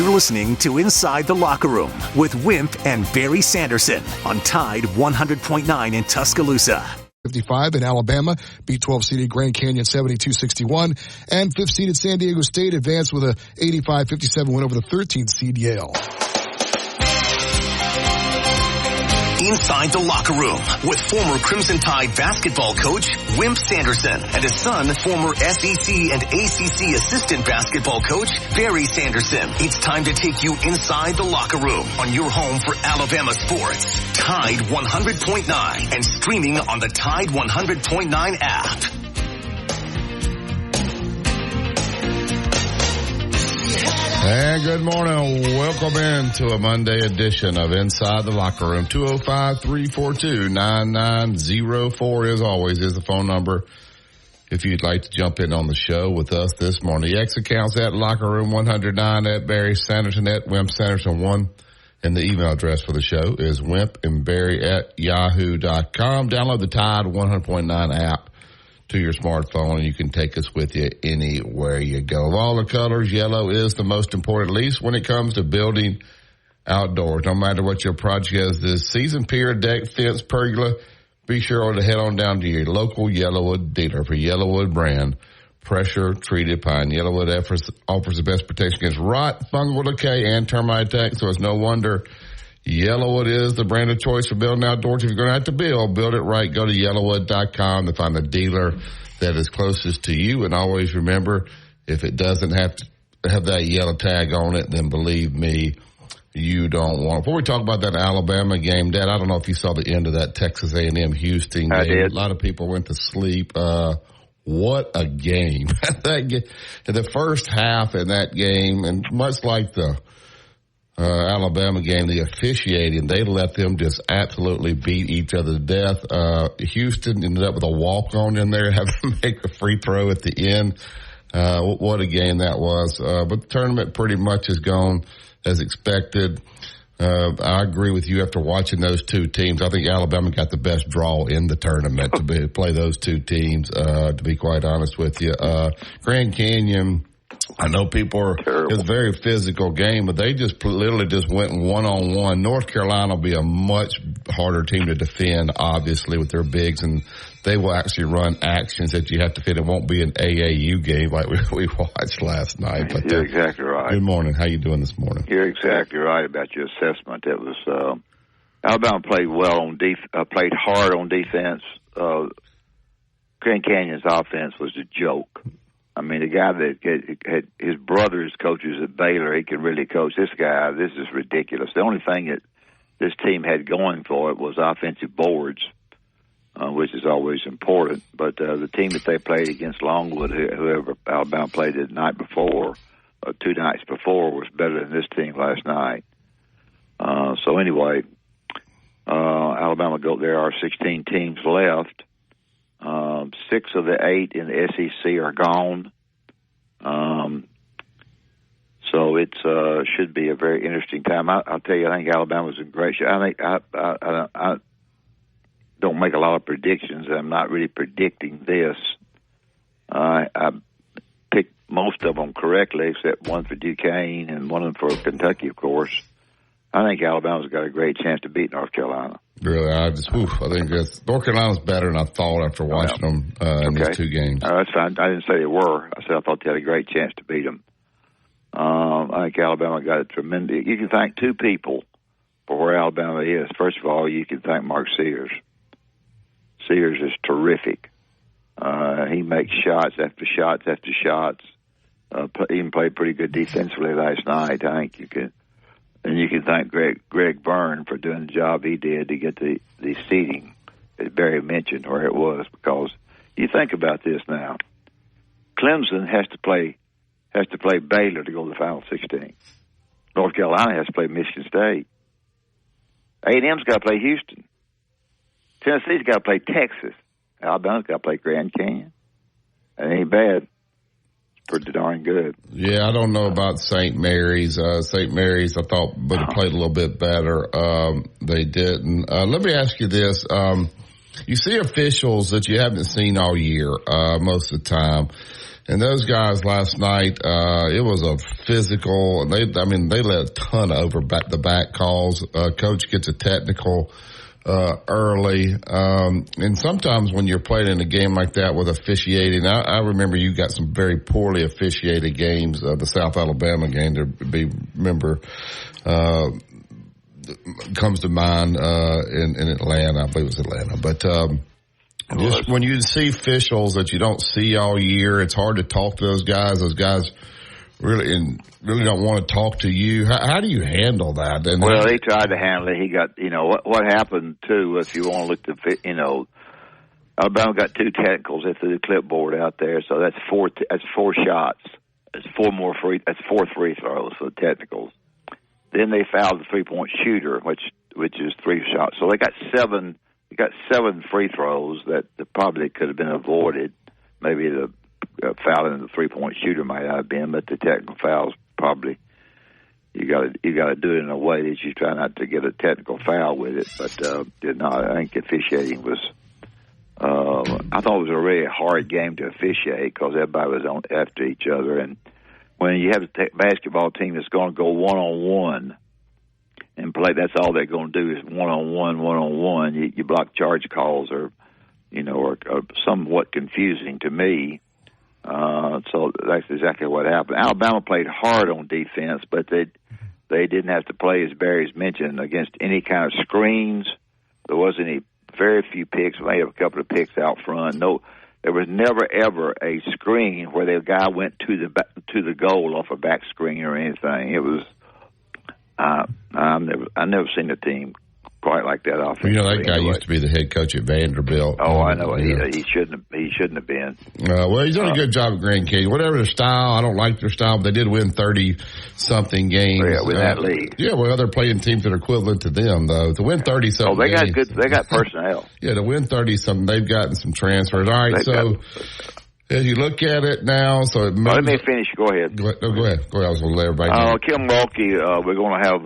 You're listening to Inside the Locker Room with Wimp and Barry Sanderson on Tide 100.9 in Tuscaloosa. 55 in Alabama, beat 12-seeded Grand Canyon 72-61, and 5th-seeded San Diego State advanced with a 85-57 win over the 13th-seed Yale. Inside the Locker Room with former Crimson Tide basketball coach Wimp Sanderson and his son, former SEC and ACC assistant basketball coach Barry Sanderson. It's time to take you inside the locker room on your home for Alabama sports. Tide 100.9 and streaming on the Tide 100.9 app. And good morning. Welcome into a Monday edition of Inside the Locker Room. 205-342-9904, as always, is the phone number if you'd like to jump in on the show with us this morning. The X accounts at Locker Room 109 at Barry Sanderson at Wimp Sanderson 1. And the email address for the show is wimpandbarry@yahoo.com. Download the Tide 100.9 app to your smartphone, and you can take us with you anywhere you go. Of all the colors, yellow is the most important, at least when it comes to building outdoors. No matter what your project is this season, pier, deck, fence, pergola, be sure to head on down to your local Yellowwood dealer for Yellowwood brand pressure-treated pine. Yellowwood offers the best protection against rot, fungal decay, and termite attacks, so it's no wonder Yellowwood is the brand of choice for building outdoors. If you're going to have to build it right. Go to yellowwood.com to find a dealer that is closest to you. And always remember, if it doesn't have to have that yellow tag on it, then believe me, you don't want it. Before we talk about that Alabama game, Dad, I don't know if you saw the end of that Texas A&M Houston game. I did. A lot of people went to sleep. What a game. The first half in that game, and much like the Alabama game, the officiating, they let them just absolutely beat each other to death. Houston ended up with a walk-on in there, having to make a free throw at the end. What a game that was. But the tournament pretty much has gone as expected. I agree with you after watching those two teams. I think Alabama got the best draw in the tournament to play those two teams, to be quite honest with you. Grand Canyon, I know people it's a very physical game, but they just literally just went one-on-one. North Carolina will be a much harder team to defend, obviously, with their bigs, and they will actually run actions that you have to fit. It won't be an AAU game like we watched last night. But you're exactly right. Good morning. How you doing this morning? You're exactly right about your assessment. It was Alabama played well on played hard on defense. Grand Canyon's offense was a joke. I mean, the guy that had his brother's coaches at Baylor, he can really coach. This guy, this is ridiculous. The only thing that this team had going for it was offensive boards, which is always important. But the team that they played against, Longwood, whoever Alabama played the night before, 2 nights before, was better than this team last night. So anyway, Alabama there are 16 teams left. 6 of the 8 in the SEC are gone. So it should be a very interesting time. I'll tell you, I think Alabama's in great shape. I think I don't make a lot of predictions. I'm not really predicting this. I picked most of them correctly, except one for Duquesne and one of them for Kentucky, of course. I think Alabama's got a great chance to beat North Carolina. Really, I think North Carolina's better than I thought after watching them in these 2 games. That's fine. I didn't say they were. I said I thought they had a great chance to beat them. I think Alabama got a tremendous. You can thank 2 people for where Alabama is. First of all, you can thank Mark Sears. Sears is terrific. He makes shots after shots after shots. Even played pretty good defensively last night. I think you can. And you can thank Greg Byrne for doing the job he did to get the seeding, as Barry mentioned, where it was. Because you think about this now, Clemson has to play Baylor to go to the Final 16. North Carolina has to play Michigan State. A&M's got to play Houston. Tennessee's got to play Texas. Alabama's got to play Grand Canyon. It ain't bad. Pretty darn good. Yeah, I don't know about St. Mary's. St. Mary's, I thought, would have played a little bit better. They didn't. Let me ask you this. You see officials that you haven't seen all year most of the time. And those guys last night, it was a physical, and they let a ton of over the back calls. Coach gets a technical, early. And sometimes when you're playing in a game like that with officiating, I remember you got some very poorly officiated games, the South Alabama game comes to mind, in Atlanta. I believe it was Atlanta, but, just when you see officials that you don't see all year, it's hard to talk to those guys. Those guys really don't want to talk to you. How do you handle that? And well, he tried to handle it. He got, what happened too, if you want to look at, Alabama got 2 technicals at the clipboard out there, so that's 4 shots. That's 4 free throws for the technicals. Then they fouled the 3-point shooter, which is 3 shots. So they got 7 free throws that probably could have been avoided. Maybe the fouling the 3-point shooter might not have been, but the technical fouls probably you got to do it in a way that you try not to get a technical foul with it. But did not. I think officiating was. I thought it was a really hard game to officiate because everybody was on after each other, and when you have a basketball team that's going to go one-on-one and play, that's all they're going to do is one-on-one. You block charge calls are somewhat confusing to me. So that's exactly what happened. Alabama played hard on defense, but they didn't have to play, as Barry's mentioned, against any kind of screens. There wasn't very few picks. We may have a couple of picks out front. No, there was never ever a screen where the guy went to the goal off a back screen or anything. It was I've never seen a team quite like that offense. That guy used to be the head coach at Vanderbilt. Oh, I know. He shouldn't have been. Well, he's done a good job at Grand Canyon. Whatever their style, I don't like their style, but they did win 30-something games. Yeah, with that league. Yeah, well, they're playing teams that are equivalent to them, though. To win 30-something games. They got personnel. Yeah, to win 30-something, they've gotten some transfers. All right, as you look at it now, let me finish. Go ahead. Go ahead. I was going to let everybody know. Kim Mulkey, we're going to have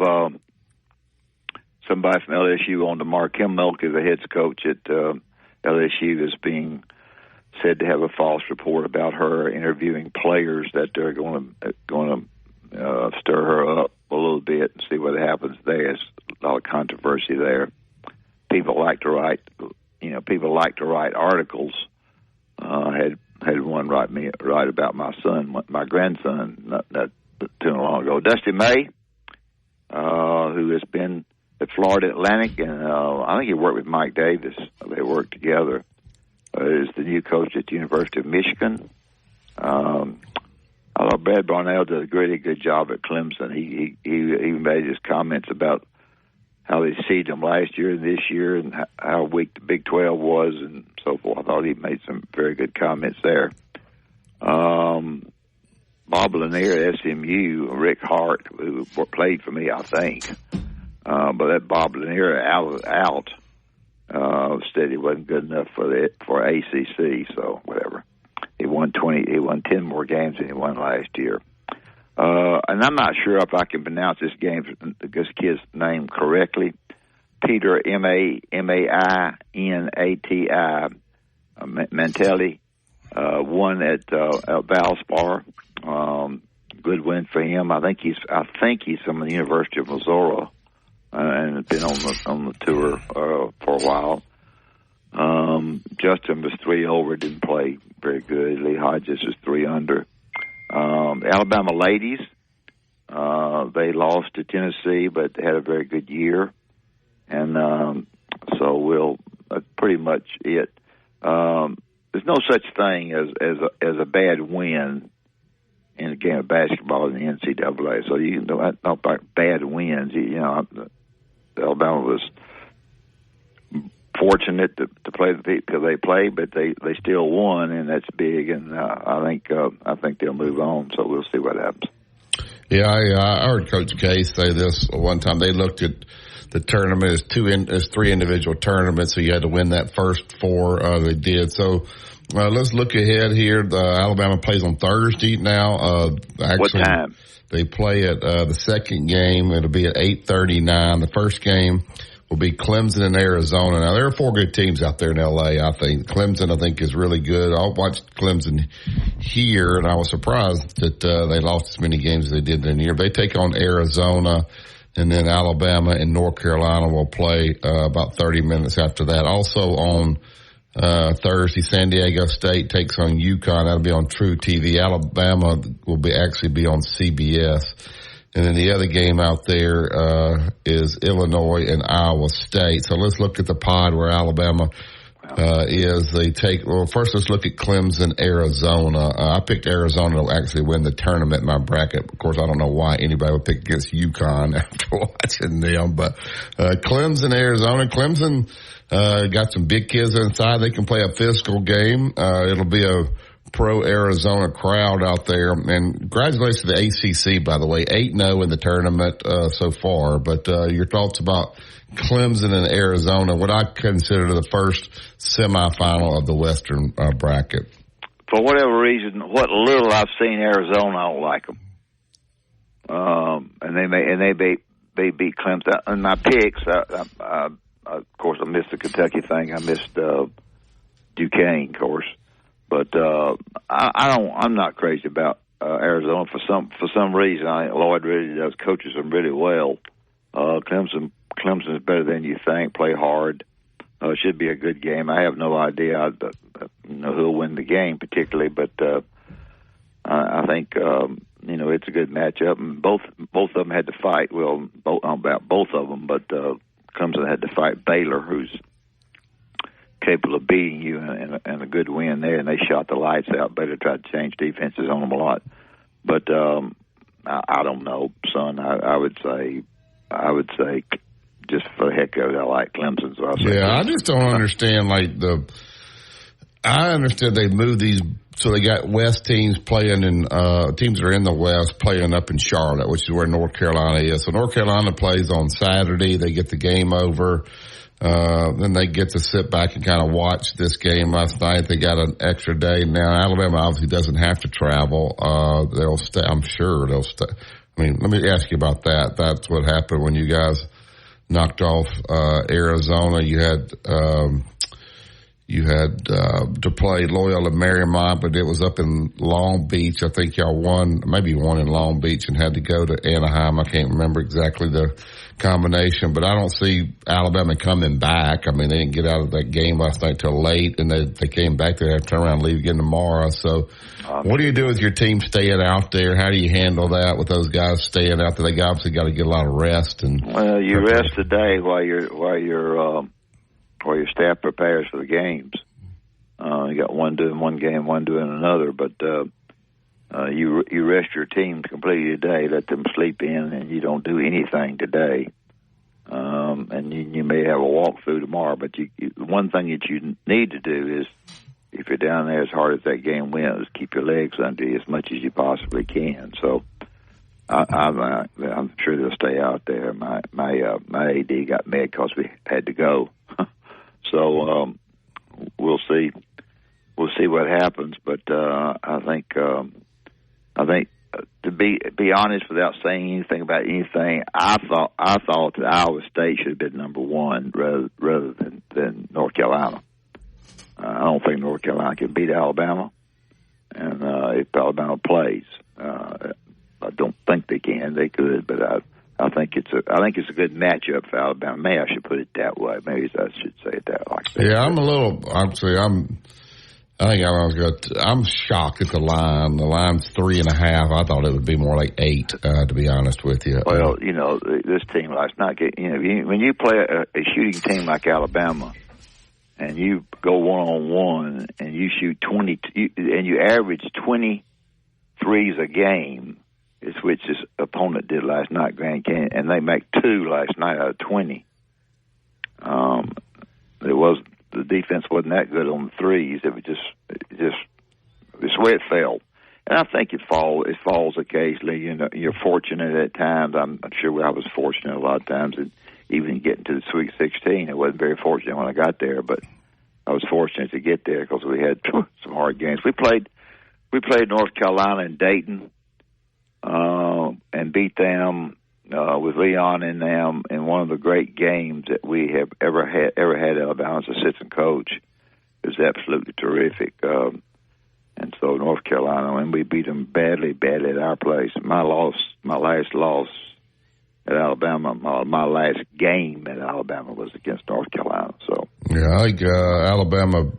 somebody from LSU on tomorrow. Kim Mulkey, the head coach at LSU, is being said to have a false report about her interviewing players that they're going to stir her up a little bit and see what happens there. There's a lot of controversy there. People like to write articles. Had one write about my grandson, not too long ago. Dusty May, who has been at Florida Atlantic, and I think he worked with Mike Davis. They worked together. Is the new coach at the University of Michigan. I thought Brad Barnell did a really good job at Clemson. He even made his comments about how they seeded them last year and this year, and how weak the Big 12 was, and so forth. I thought he made some very good comments there. Bob Lanier at SMU, Rick Hart, who played for me, I think. But that Bob Lanier out said he wasn't good enough for ACC, so whatever. He won 10 more games than he won last year. And I'm not sure if I can pronounce this kid's name correctly. Peter Maynati Mantelli won at Valspar. Good win for him. I think he's from the University of Missouri and has been on the tour for a while. Justin was 3 over, didn't play very good. Lee Hodges was 3 under. The Alabama ladies, they lost to Tennessee, but they had a very good year, and so that's pretty much it. There's no such thing as a bad win in a game of basketball in the NCAA. So you know, not about bad wins. Alabama was fortunate to play the people they played, but they still won, and that's big. And I think they'll move on. So we'll see what happens. Yeah, I heard Coach K say this one time. They looked at the tournament as 3 individual tournaments, so you had to win that first 4. They did. So let's look ahead here. Alabama plays on Thursday now. Actually, what time? They play at the second game. It'll be at 8:39. The first game will be Clemson and Arizona. Now, there are 4 good teams out there in L.A., I think. Clemson, I think, is really good. I watched Clemson here, and I was surprised that they lost as many games as they did in the year. They take on Arizona, and then Alabama and North Carolina will play about 30 minutes after that. Also on Thursday, San Diego State takes on UConn. That'll be on True TV. Alabama will actually be on CBS. And then the other game out there is Illinois and Iowa State. So let's look at the pod where Alabama is. First let's look at Clemson, Arizona. I picked Arizona to actually win the tournament in my bracket. Of course, I don't know why anybody would pick against UConn after watching them. But Clemson, Arizona. Clemson got some big kids inside. They can play a physical game. It'll be a pro-Arizona crowd out there. And congratulations to the ACC, by the way, 8-0 in the tournament so far. But your thoughts about Clemson and Arizona, what I consider the first semifinal of the Western bracket? For whatever reason, what little I've seen Arizona, I don't like them. And they beat Clemson. And my picks, of course, I missed the Kentucky thing. I missed Duquesne, of course. But I'm not crazy about Arizona for some reason. Lloyd really does coaches them really well. Clemson is better than you think. Play hard. It should be a good game. I have no idea who'll win the game particularly, but I think it's a good matchup. And both of them had to fight. Well, about both of them, but Clemson had to fight Baylor, who's capable of beating you and a good win there, and they shot the lights out. Baylor tried to change defenses on them a lot, but I don't know, son. I would say just for the heck of it, I like Clemson. So I just don't understand. I understand they moved these, so they got West teams playing in teams that are in the West playing up in Charlotte, which is where North Carolina is. So North Carolina plays on Saturday. They get the game over. Then they get to sit back and kind of watch this game. Last night they got an extra day. Now Alabama obviously doesn't have to travel. They'll stay. I'm sure they'll stay. I mean, let me ask you about that. That's what happened when you guys knocked off Arizona. You had to play Loyola Marymount, but it was up in Long Beach. I think y'all won, maybe won in Long Beach and had to go to Anaheim. I can't remember exactly the combination, but I don't see Alabama coming back. I mean, they didn't get out of that game last night till late, and they came back. They have to turn around and leave again tomorrow. So what do you do with your team staying out there? How do you handle that with those guys staying out there? They obviously got to get a lot of rest. Well, you rest today while your staff prepares for the games. You got one doing one game, one doing another, but you rest your team completely today. Let them sleep in, and you don't do anything today. And you may have a walkthrough tomorrow, but one thing that you need to do is, if you're down there as hard as that game went, is keep your legs under you as much as you possibly can. So I'm sure they'll stay out there. My AD got mad because we had to go. So we'll see. We'll see what happens. But I think to be honest, without saying anything about anything, I thought that Iowa State should have been number one rather than North Carolina. I don't think North Carolina can beat Alabama, and if Alabama plays, I don't think they can. They could, but I think it's a good matchup for Alabama. Maybe I should put it that way. Maybe I should say it that like that. Yeah, I'm shocked at the line. The line's 3.5. I thought it would be more like 8, to be honest with you. Well, this team last night, when you play a shooting team like Alabama, and you go one-on-one, and you shoot 20, and you average 20 threes a game, is which this opponent did last night, Grand Canyon, and they make 2 last night out of 20. The defense wasn't that good on the threes. It was just the way it fell. And I think it falls occasionally. You're fortunate at times. I'm sure I was fortunate a lot of times, and even getting to the Sweet 16, I wasn't very fortunate when I got there, but I was fortunate to get there because we had some hard games. We played North Carolina and Dayton, and beat them with Leon and them in one of the great games that we have ever had Alabama's assistant coach. It was absolutely terrific. And so North Carolina, and we beat them badly at our place. My last loss at Alabama, my last game at Alabama was against North Carolina. So yeah, I think Alabama,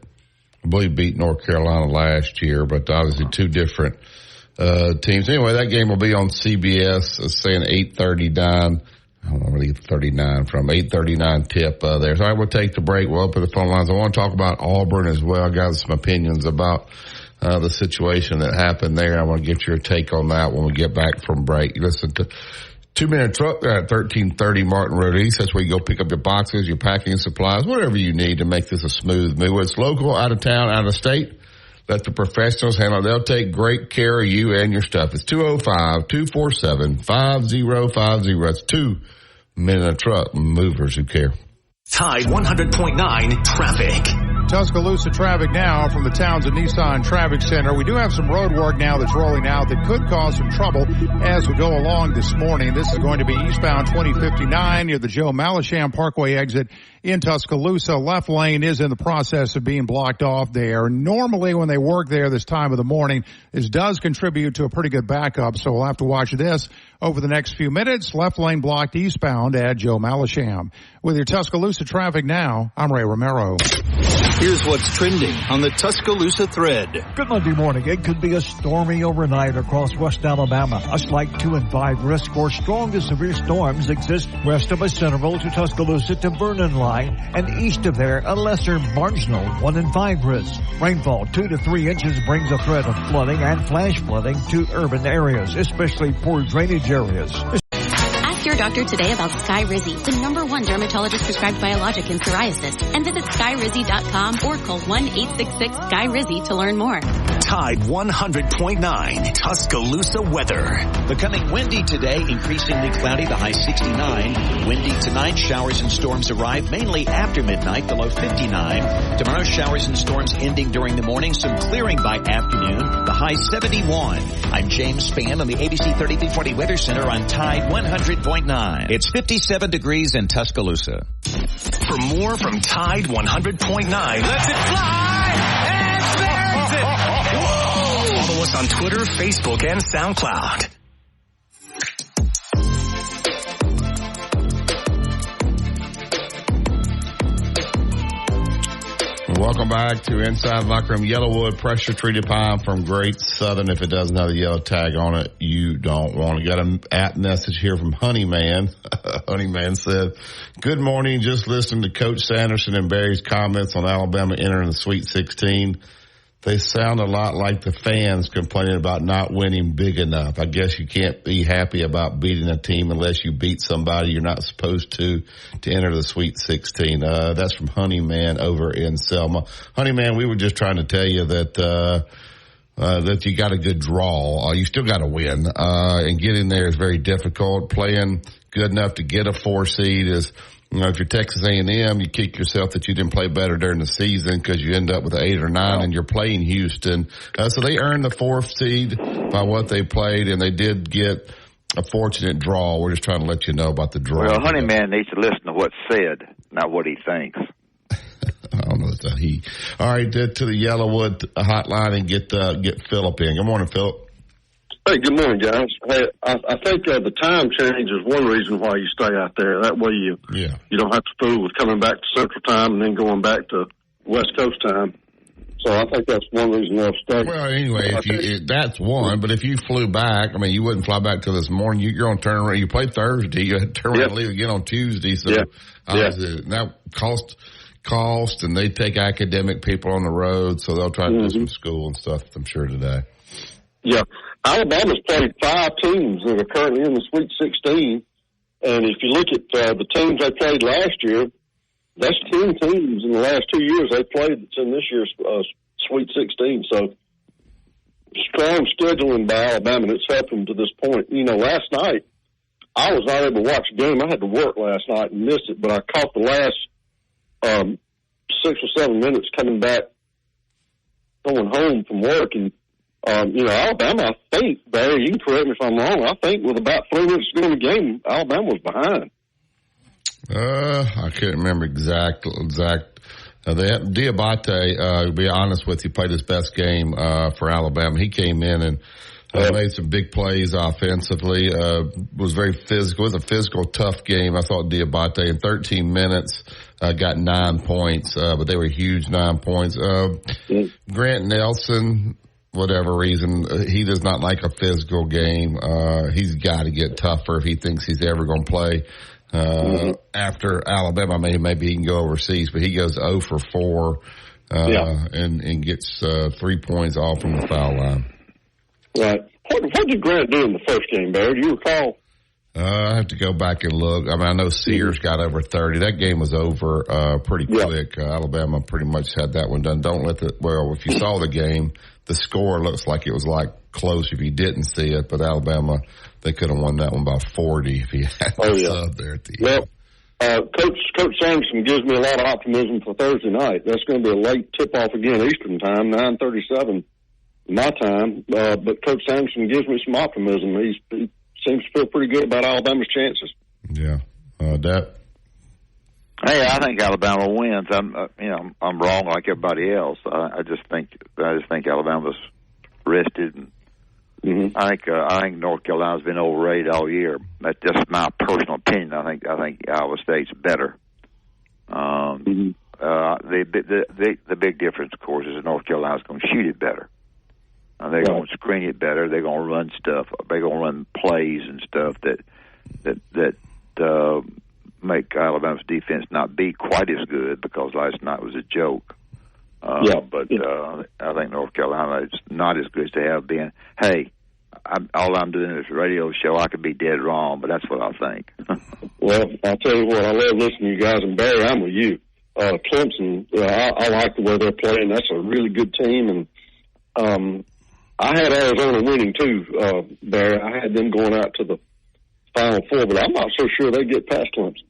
I believe, beat North Carolina last year, but obviously two different teams. Anyway, that game will be on CBS. It's saying 8:39. I don't know where they get the 39 from. 8:39 tip there. So I will take the break. We'll open the phone lines. I want to talk about Auburn as well. I got some opinions about the situation that happened there. I want to get your take on that when we get back from break. You listen to 2 Minute Truck there at 1330 Martin Road East. That's where you go pick up your boxes, your packing supplies, whatever you need to make this a smooth move. Whether it's local, out of town, out of state, let the professionals handle it. They'll take great care of you and your stuff. It's 205-247-5050. It's 2 Minute Truck, movers who care. Tide 100.9 traffic. Tuscaloosa traffic now from the Townsend Nissan Traffic Center. We do have some road work now that's rolling out that could cause some trouble as we go along this morning. This is going to be eastbound 2059 near the Joe Malisham Parkway exit in Tuscaloosa. Left lane is in the process of being blocked off there. Normally when they work there this time of the morning, this does contribute to a pretty good backup, so we'll have to watch this over the next few minutes. Left lane blocked eastbound at Joe Malisham. With your Tuscaloosa traffic now, I'm Ray Romero. Here's what's trending on the Tuscaloosa thread. Good Monday morning. It could be a stormy overnight across West Alabama. A slight 2 and 5 risk for strong to severe storms exist west of a Centerville to Tuscaloosa to Vernon line, and east of there, a lesser marginal 1 and 5 risk. Rainfall 2 to 3 inches brings a threat of flooding and flash flooding to urban areas, especially poor drainage areas. Ask your doctor today about Skyrizi, the #1 dermatologist prescribed biologic in psoriasis, and visit skyrizi.com or call 1-866-SKY-RIZZI to learn more. Tide 100.9 Tuscaloosa weather. Becoming windy today, increasingly cloudy, the high 69. Windy tonight, showers and storms arrive mainly after midnight, the low 59. Tomorrow, showers and storms ending during the morning, some clearing by afternoon, the high 71. I'm James Spann on the ABC 3340 Weather Center on Tide 100.9. It's 57 degrees in Tuscaloosa. For more from Tide 100.9, let it fly! And there's it! Whoa! Follow us on Twitter, Facebook, and SoundCloud. Welcome back to Inside Locker Room. Yellowwood pressure treated pine from Great Southern. If it doesn't have the yellow tag on it, you don't want to. Got an app message here from Honeyman. Honeyman said, "Good morning. Just listened to Coach Sanderson and Barry's comments on Alabama entering the Sweet 16. They sound a lot like the fans complaining about not winning big enough. I guess you can't be happy about beating a team unless you beat somebody you're not supposed to enter the Sweet 16. That's from Honeyman over in Selma. Honeyman, we were just trying to tell you that that you got a good draw. You still got to win. And getting there is very difficult. Playing good enough to get a 4 seed is, you know, if you're Texas A&M, you kick yourself that you didn't play better during the season because you end up with an 8 or 9 and you're playing Houston. So they earned the 4th seed by what they played, and they did get a fortunate draw. We're just trying to let you know about the draw. Well, Honeyman needs to listen to what's said, not what he thinks. I don't know if that's he. All right, to the Yellowwood hotline and get Phillip in. Good morning, Phillip. Hey, good morning, guys. Hey, I think the time change is one reason why you stay out there. That way you don't have to fool with coming back to Central Time and then going back to West Coast time. So I think that's one reason I'll stay. Well, anyway, that's one. But if you flew back, I mean, you wouldn't fly back till this morning. You're on turnaround. You play Thursday. You had to turn around and leave again on Tuesday. So that cost, and they take academic people on the road, so they'll try to do some school and stuff, I'm sure, today. Yeah. Alabama's played 5 teams that are currently in the Sweet 16, and if you look at the teams they played last year, that's 10 teams in the last 2 years they played that's in this year's Sweet 16. So strong scheduling by Alabama, and it's helped them to this point. You know, last night I was not able to watch the game. I had to work last night and missed it, but I caught the last 6 or 7 minutes coming back, going home from work, and Alabama, I think, Barry, you can correct me if I'm wrong, I think with about 3 minutes to go in the game, Alabama was behind. I can't remember exact. Diabate, to be honest with you, played his best game for Alabama. He came in and made some big plays offensively. Was very physical. It was a physical, tough game. I thought Diabate in 13 minutes got 9 points, but they were huge 9 points. Grant Nelson, whatever reason, he does not like a physical game. He's got to get tougher if he thinks he's ever going to play. After Alabama, maybe he can go overseas, but he goes 0 for 4 and gets 3 points off from the foul line. Right. What did Grant do in the first game, Barry? Do you recall? I have to go back and look. I mean, I know Sears got over 30. That game was over pretty quick. Alabama pretty much had that one done. If you saw the game, the score looks like it was close if you didn't see it, but Alabama, they could have won that one by 40 if he had sub there at the end. Coach Sanderson gives me a lot of optimism for Thursday night. That's going to be a late tip-off again, Eastern time, 9:37 my time. But Coach Sanderson gives me some optimism. He seems to feel pretty good about Alabama's chances. Yeah. That. Hey, I think Alabama wins. I'm wrong like everybody else. I just think Alabama's rested. And I think North Carolina's been overrated all year. That's just my personal opinion. I think Iowa State's better. The big difference, of course, is that North Carolina's going to shoot it better. They're going to screen it better. They're going to run stuff. They're going to run plays and stuff that make Alabama's defense not be quite as good, because last night was a joke. But I think North Carolina is not as good as they have been. Hey, all I'm doing is a radio show. I could be dead wrong, but that's what I think. Well, I'll tell you what, I love listening to you guys, and Barry, I'm with you. Clemson, I like the way they're playing. That's a really good team, and I had Arizona winning too, Barry. I had them going out to the Final Four, but I'm not so sure they get past Clemson.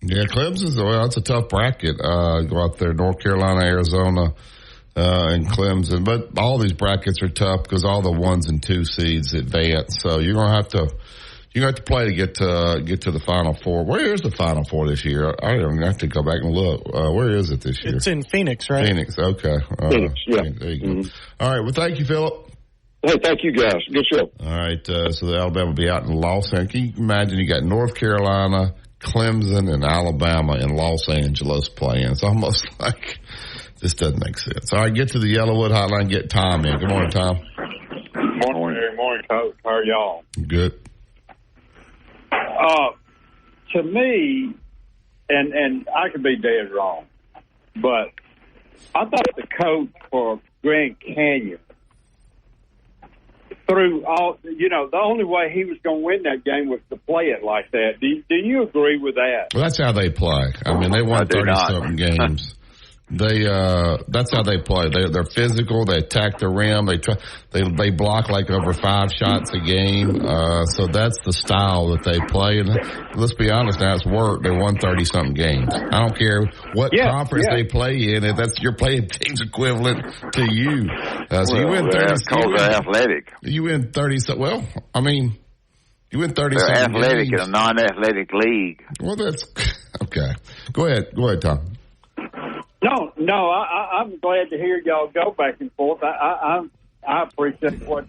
Yeah, Clemson's, it's a tough bracket. Go out there, North Carolina, Arizona, and Clemson. But all these brackets are tough because all the 1s and 2 seeds advance. So you're going to have to play to get to the Final Four. Where is the Final Four this year? I don't have to go back and look. Where is it this year? It's in Phoenix, right? Phoenix, okay. Phoenix, yeah. There you go. All right, well, thank you, Philip. Hey, thank you, guys. Good show. All right, so the Alabama will be out in Los Angeles. Can you imagine you got North Carolina, Clemson, and Alabama in Los Angeles playing? It's almost like this doesn't make sense. All right, get to the Yellowwood hotline. Get Tom in. Good morning, Tom. Good morning, Coach. How are y'all? Good. To me, and I could be dead wrong, but I thought the coach for Grand Canyon, through all, the only way he was going to win that game was to play it like that. Do you agree with that? Well, that's how they play. I mean, they won 30-something games. That's how they play. They're physical. They attack the rim. They block like over 5 shots a game. So that's the style that they play. And let's be honest, now it's worked. They won 30-something games. I don't care what conference they play in. You're playing teams equivalent to you. So you win 30. They're athletic. You win 30. Well, I mean, you win 30. They're athletic games in a non-athletic league. Well, that's okay. Go ahead, Tom. No, I'm glad to hear y'all go back and forth. I appreciate what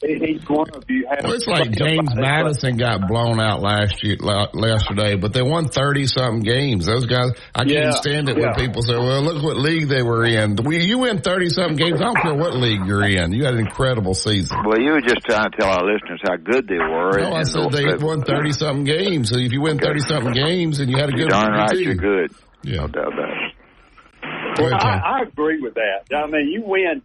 each one of you had. Well, it's like James Madison got blown out yesterday, but they won 30-something games. Those guys, I can't stand it when people say, well, look what league they were in. You win 30-something games. I don't care what league you're in. You had an incredible season. Well, you were just trying to tell our listeners how good they were. No, I said they won 30-something games. So if you win 30-something games and you had a good darn right, you're good. Yeah. No doubt about it. Well, I agree with that. I mean, you win.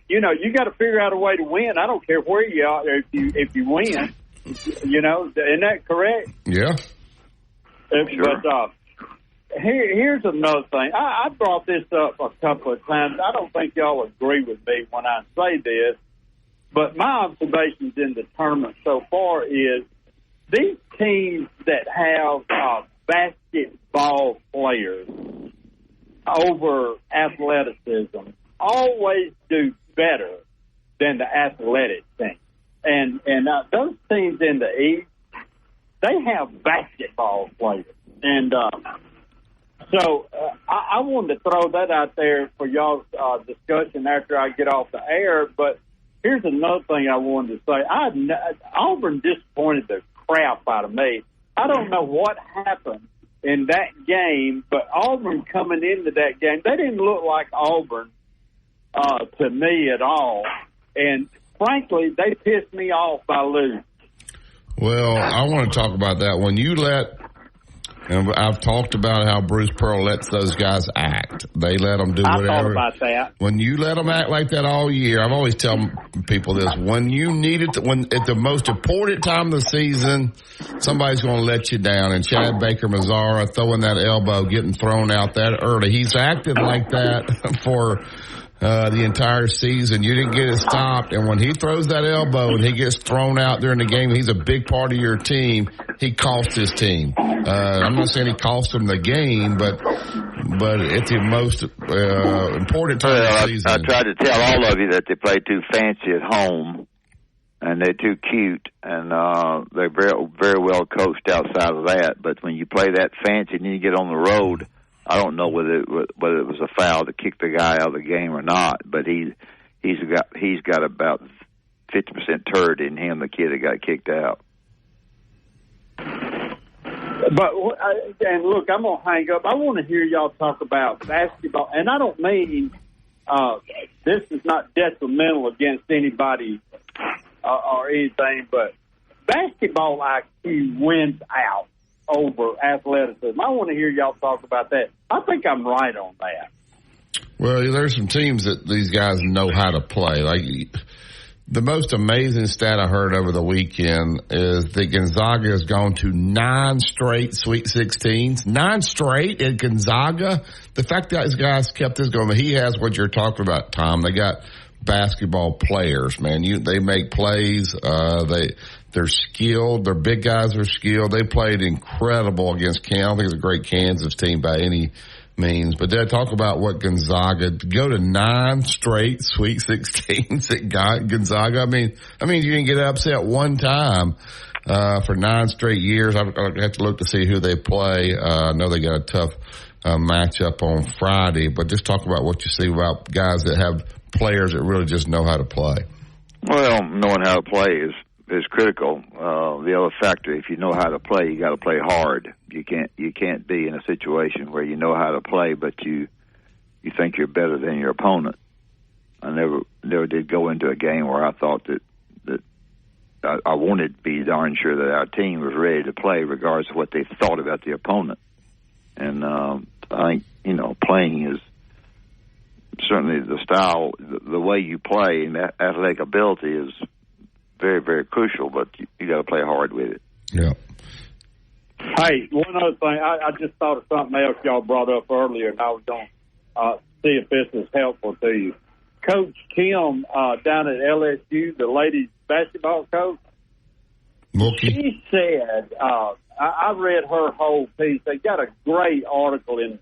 You got to figure out a way to win. I don't care where you are if you win. Isn't that correct? Yeah. Sure. But here's another thing. I brought this up a couple of times. I don't think y'all agree with me when I say this, but my observations in the tournament so far is these teams that have basketball players over athleticism always do better than the athletic team. And those teams in the East, they have basketball players. And so I wanted to throw that out there for y'all's discussion after I get off the air. But here's another thing I wanted to say. Auburn disappointed the crap out of me. I don't know what happened in that game, but Auburn coming into that game, they didn't look like Auburn to me at all. And frankly, they pissed me off by losing. Well, I want to talk about that. When you and I've talked about how Bruce Pearl lets those guys act. They let them do whatever. I thought about that. When you let them act like that all year, I've always tell people this. When you need it, when at the most important time of the season, somebody's going to let you down. And Chad Baker Mazzara throwing that elbow, getting thrown out that early. He's acted like that for the entire season. You didn't get it stopped. And when he throws that elbow and he gets thrown out during the game, he's a big part of your team. He cost his team. I'm not saying he cost them the game, but it's the most important time of the season. I tried to tell all of you that they play too fancy at home, and they're too cute, and they're very, very well coached outside of that. But when you play that fancy and then you get on the road, I don't know whether it was a foul to kick the guy out of the game or not. But he's got about 50% turd in him, the kid that got kicked out. But, and look, I'm going to hang up. I want to hear y'all talk about basketball. And I don't mean this is not detrimental against anybody or anything, but basketball IQ wins out over athleticism. I want to hear y'all talk about that. I think I'm right on that. Well, there's some teams that these guys know how to play. Like, the most amazing stat I heard over the weekend is that Gonzaga has gone to 9 straight Sweet 16s. 9 straight at Gonzaga. The fact that these guys kept this going, he has what you're talking about, Tom. They got basketball players, man. They make plays. They're skilled. Their big guys are skilled. They played incredible against Kansas. I don't think it's a great Kansas team by any means, but they talk about what Gonzaga to go to 9 straight Sweet 16s at Gonzaga. I mean, you didn't get upset one time for 9 straight years. I have to look to see who they play. I know they got a tough matchup on Friday, but just talk about what you see about guys that have players that really just know how to play. Well, knowing how to play is critical. The other factor, if you know how to play, you got to play hard. You can't be in a situation where you know how to play, but you think you're better than your opponent. I never did go into a game where I thought that I wanted to be darn sure that our team was ready to play, regardless of what they thought about the opponent. And I think playing is certainly the style, the way you play, and athletic ability is very, very crucial, but you got to play hard with it. Yeah. Hey, one other thing. I just thought of something else y'all brought up earlier, and I was going to see if this was helpful to you. Coach Kim down at LSU, the ladies basketball coach, she said, I read her whole piece. They got a great article in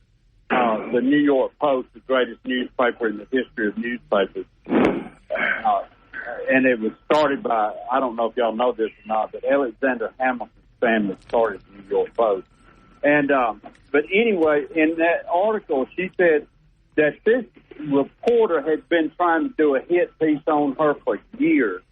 the New York Post, the greatest newspaper in the history of newspapers. And it was started by, I don't know if y'all know this or not, but Alexander Hamilton's family started the New York Post. And, but anyway, in that article, she said that this reporter had been trying to do a hit piece on her for years.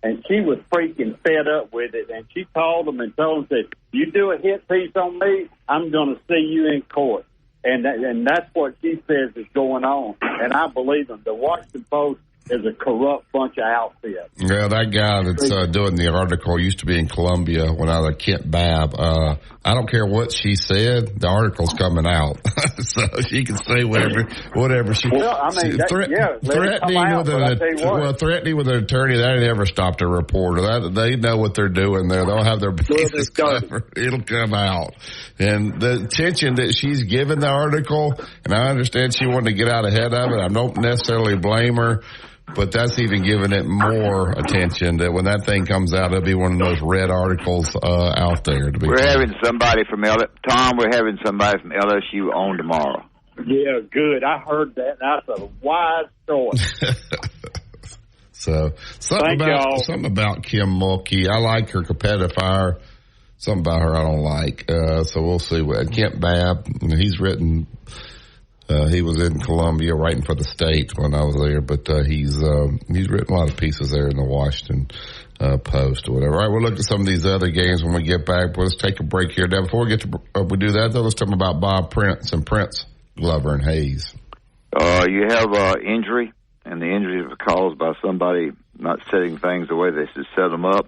And she was freaking fed up with it. And she called them and told them, said, you do a hit piece on me, I'm going to see you in court. And that's what she says is going on. And I believe them. The Washington Post is a corrupt bunch of outfits. Yeah, that guy that's doing the article used to be in Columbia when I was Kent Babb. I don't care what she said, the article's coming out. So she can say whatever she... Well, I mean, threatening with an attorney, that ain't ever stopped a reporter. They know what they're doing there. They'll have their bases covered. It'll come out. And the attention that she's given the article, and I understand she wanted to get out ahead of it. I don't necessarily blame her. But that's even giving it more attention, that when that thing comes out, it'll be one of those red articles out there. We're having somebody from Tom, we're having somebody from LSU on tomorrow. Yeah, good. I heard that. That's a wise choice. So something about Kim Mulkey. I like her competitive fire. Something about her I don't like. So we'll see. Kent Babb, he's written. He was in Columbia writing for the State when I was there, but he's written a lot of pieces there in the Washington Post or whatever. All right, we'll look at some of these other games when we get back. Let's take a break here. Now, before we get to we do that, though, let's talk about Bob Prince and Prince, Glover, and Hayes. You have injury, and the injury is caused by somebody not setting things the way they should set them up,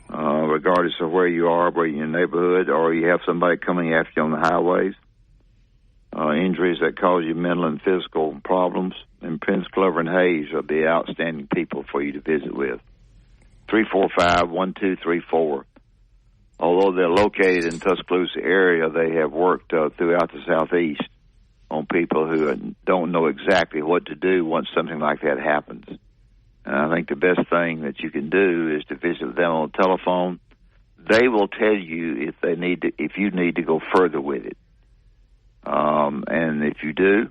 regardless of where you are, where you're in your neighborhood, or you have somebody coming after you on the highways. Injuries that cause you mental and physical problems, and Prince, Glover, and Hayes are the outstanding people for you to visit with. 345-1234. Although they're located in Tuscaloosa area, they have worked throughout the Southeast on people who don't know exactly what to do once something like that happens. And I think the best thing that you can do is to visit them on the telephone. They will tell you if you need to go further with it. And if you do,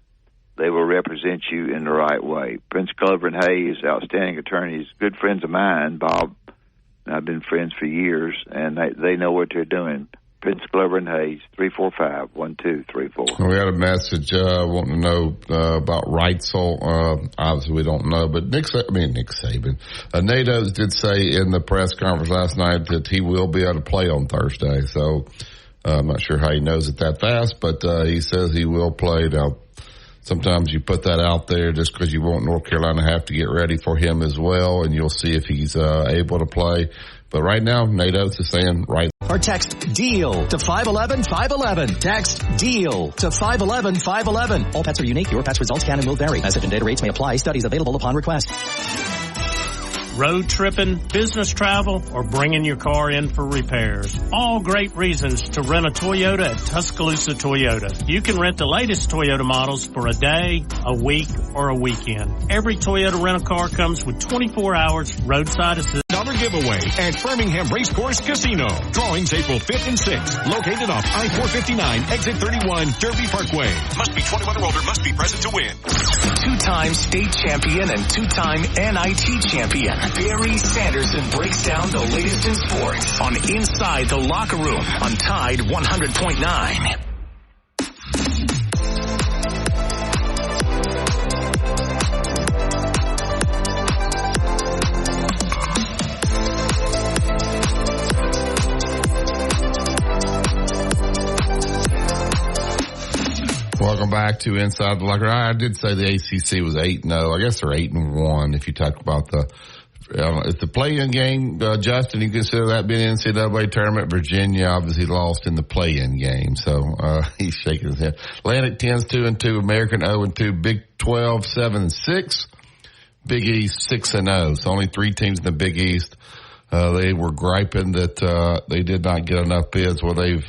they will represent you in the right way. Prince, Glover, and Hayes, outstanding attorneys, good friends of mine. Bob and I've been friends for years, and they know what they're doing. Prince, Glover, and Hayes, 345-1234. We had a message wanting to know about Reitzel. Obviously, we don't know, but Nick Saban. Nate Oates did say in the press conference last night that he will be able to play on Thursday. So I'm not sure how he knows it that fast, but he says he will play. Now, sometimes you put that out there just because you want North Carolina to have to get ready for him as well, and you'll see if he's able to play. But right now, Nate Oates is saying right. Or text DEAL to 511-511. Text DEAL to 511-511. All pets are unique. Your pet's results can and will vary. Message and data rates may apply. Studies available upon request. Road tripping, business travel, or bringing your car in for repairs. All great reasons to rent a Toyota at Tuscaloosa Toyota. You can rent the latest Toyota models for a day, a week, or a weekend. Every Toyota rental car comes with 24 hours roadside assistance. Giveaway at Birmingham Racecourse Casino. Drawings April 5th and 6th. Located off I-459, exit 31, Derby Parkway. Must be 21 or older, must be present to win. Two-time state champion and two-time NIT champion, Barry Sanderson breaks down the latest in sports on Inside the Locker Room on Tide 100.9. Welcome back to Inside the Locker. I did say the ACC was 8-0. I guess they're 8-1 if you talk about it's the play-in game. Justin, you consider that being an NCAA tournament? Virginia obviously lost in the play-in game, so he's shaking his head. Atlantic 10's 2-2, American 0-2, Big 12 7-6, Big East 6-0. So only 3 teams in the Big East. They were griping that they did not get enough bids. Well, they've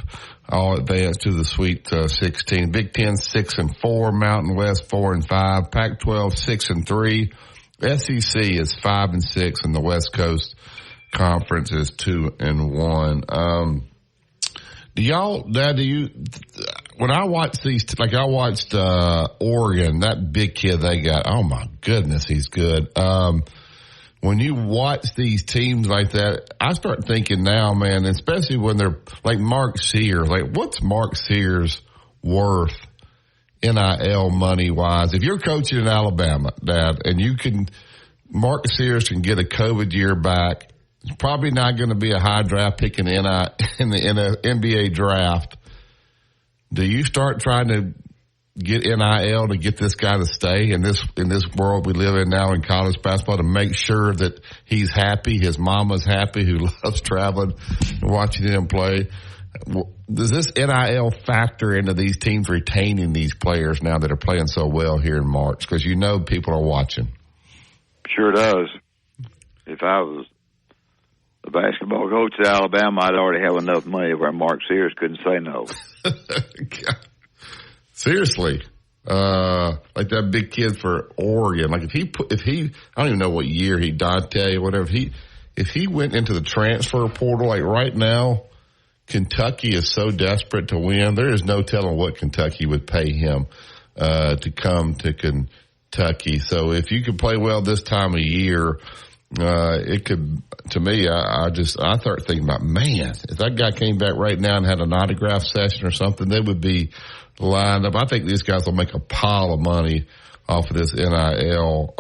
all advanced to the Sweet 16. Big 10 6-4, Mountain West 4-5, Pac-12 6-3, SEC is 5-6, and the West Coast Conference is 2-1. When I watch these, like I watched Oregon, that big kid they got. Oh my goodness, he's good. When you watch these teams like that, I start thinking now, man, especially when they're like Mark Sears, like what's Mark Sears worth NIL money wise? If you're coaching in Alabama, Dad, and Mark Sears can get a COVID year back, it's probably not going to be a high draft pick in the NBA draft. Do you start trying to get NIL to get this guy to stay in this world we live in now in college basketball, to make sure that he's happy, his mama's happy, who loves traveling and watching him play? Does this NIL factor into these teams retaining these players now that are playing so well here in March? Because you know people are watching. Sure does. If I was the basketball coach at Alabama, I'd already have enough money where Mark Sears couldn't say no. Seriously, like that big kid for Oregon. Like if he, I don't even know what year he Dante, whatever. If he went into the transfer portal, like right now, Kentucky is so desperate to win. There is no telling what Kentucky would pay him to come to Kentucky. So if you could play well this time of year, it could, to me, I start thinking about, man, if that guy came back right now and had an autograph session or something, they would be lined up. I think these guys will make a pile of money off of this NIL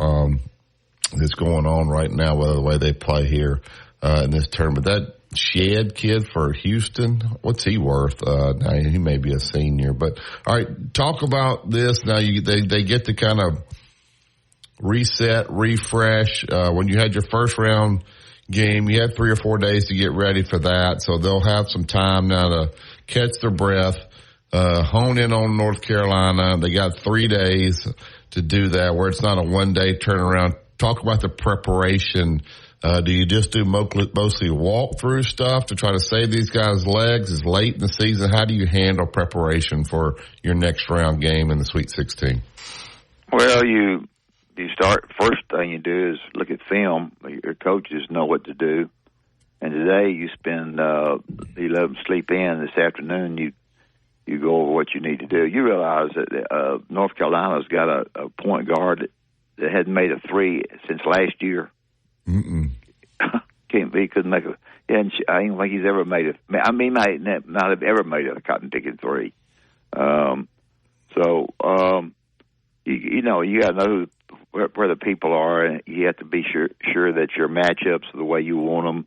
that's going on right now, with the way they play here in this tournament. That Shedd kid for Houston, what's he worth? Now he may be a senior, but all right, talk about this. Now they get to kind of reset, refresh. When you had your first round game, you had 3 or 4 days to get ready for that. So they'll have some time now to catch their breath, hone in on North Carolina. They got 3 days to do that, where it's not a 1-day turnaround. Talk about the preparation. Do you just do mostly walk-through stuff to try to save these guys' legs? It's late in the season. How do you handle preparation for your next round game in the Sweet 16? Well, you start, first thing you do is look at film. Your coaches know what to do. And today you spend, you let them sleep in. This afternoon you go over what you need to do. You realize that North Carolina's got a point guard that hadn't made a 3 since last year. He couldn't make a. I don't think he's ever made it. I mean, he might not have ever made a cotton picking 3. You know, you got to know where the people are, and you have to be sure that your matchups are the way you want them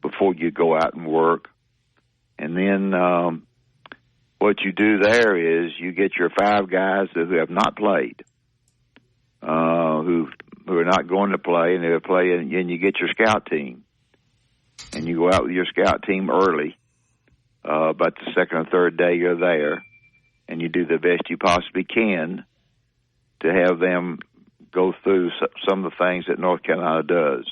before you go out and work. And then what you do there is you get your 5 guys who have not played, who are not going to play, and they'll play, and you get your scout team. And you go out with your scout team early, about the second or third day you're there, and you do the best you possibly can to have them go through some of the things that North Carolina does.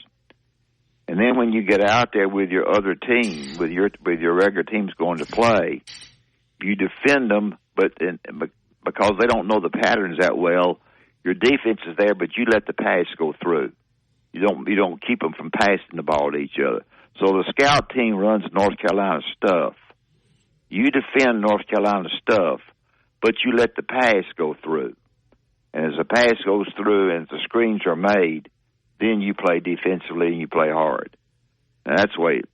And then when you get out there with your other team, with your regular teams going to play, you defend them, but because they don't know the patterns that well, your defense is there, but you let the pass go through. You don't keep them from passing the ball to each other. So the scout team runs North Carolina stuff. You defend North Carolina stuff, but you let the pass go through. And as the pass goes through and the screens are made, then you play defensively and you play hard. And that's what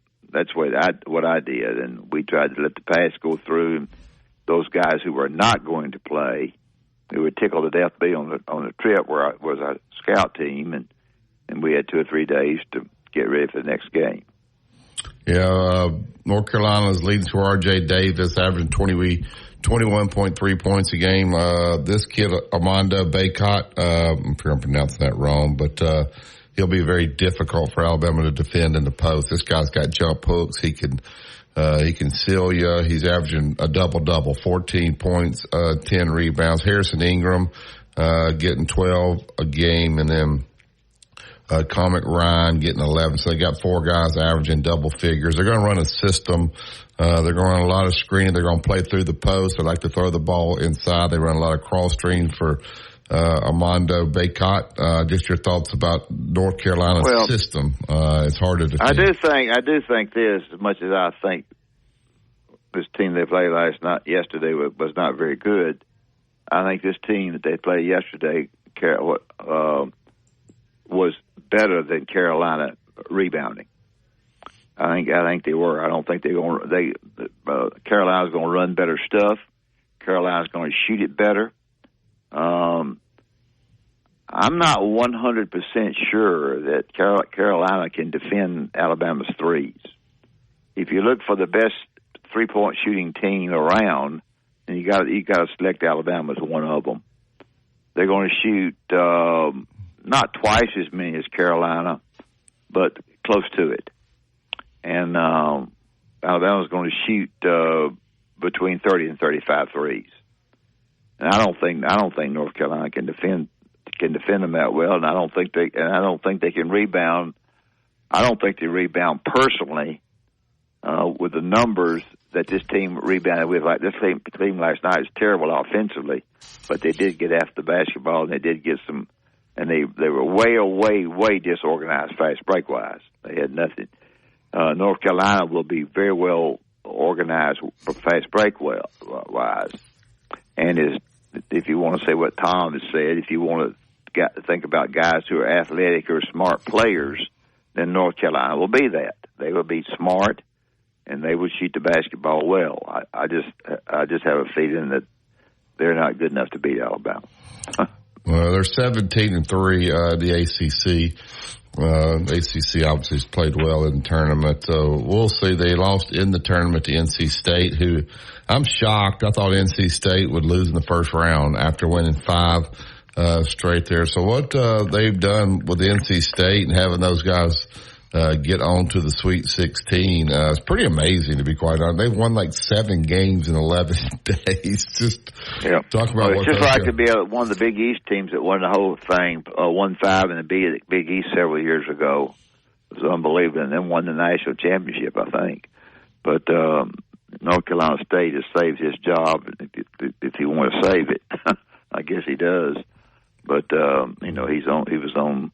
I did. And we tried to let the pass go through. And those guys who were not going to play, who were tickled to death to be on the trip where I was a scout team, and we had 2 or 3 days to get ready for the next game. Yeah, North Carolina's leading to R.J. Davis, averaging 21.3 points a game. This kid, Armando Bacot, I'm sure I'm pronouncing that wrong, but he'll be very difficult for Alabama to defend in the post. This guy's got jump hooks. He can seal you. He's averaging a double-double, 14 points, 10 rebounds. Harrison Ingram getting 12 a game, and then Comic Ryan getting 11. So they got 4 guys averaging double figures. They're going to run a system. They're going to run a lot of screening. They're going to play through the post. They like to throw the ball inside. They run a lot of cross screens for Armando Bacot. Just your thoughts about North Carolina's system. It's hard to defend. I do think this, as much as I think this team they played yesterday was not very good. I think this team that they played yesterday was better than Carolina rebounding. I think they were. I don't think Carolina's going to run better stuff. Carolina's going to shoot it better. I'm not 100% sure that Carolina can defend Alabama's threes. If you look for the best 3-point shooting team around, and you got to select Alabama as one of them. They're going to shoot not twice as many as Carolina, but close to it. And Alabama's going to shoot between 30 and 35 threes. And I don't think North Carolina can defend them that well, and I don't think they can rebound. I don't think they rebound personally with the numbers that this team rebounded with. Like this team last night is terrible offensively, but they did get after the basketball, and they did get some. And they were way disorganized fast break wise. They had nothing. North Carolina will be very well organized fast break wise. And if you want to say what Tom has said, if you want to think about guys who are athletic or smart players, then North Carolina will be that. They will be smart, and they will shoot the basketball well. I just have a feeling that they're not good enough to beat Alabama. Well, they're 17-3, the ACC. ACC obviously has played well in the tournament, so we'll see. They lost in the tournament to NC State, who I'm shocked. I thought NC State would lose in the first round after winning 5 straight there. So what they've done with NC State and having those guys get on to the Sweet 16 is pretty amazing, to be quite honest. They've won like 7 games in 11 days. Just talk about it's just like to be one of the Big East teams that won the whole thing, won 5 in the Big East several years ago. It was unbelievable, and then won the national championship, I think. But North Carolina State has saved his job if he want to save it. I guess he does. But he was on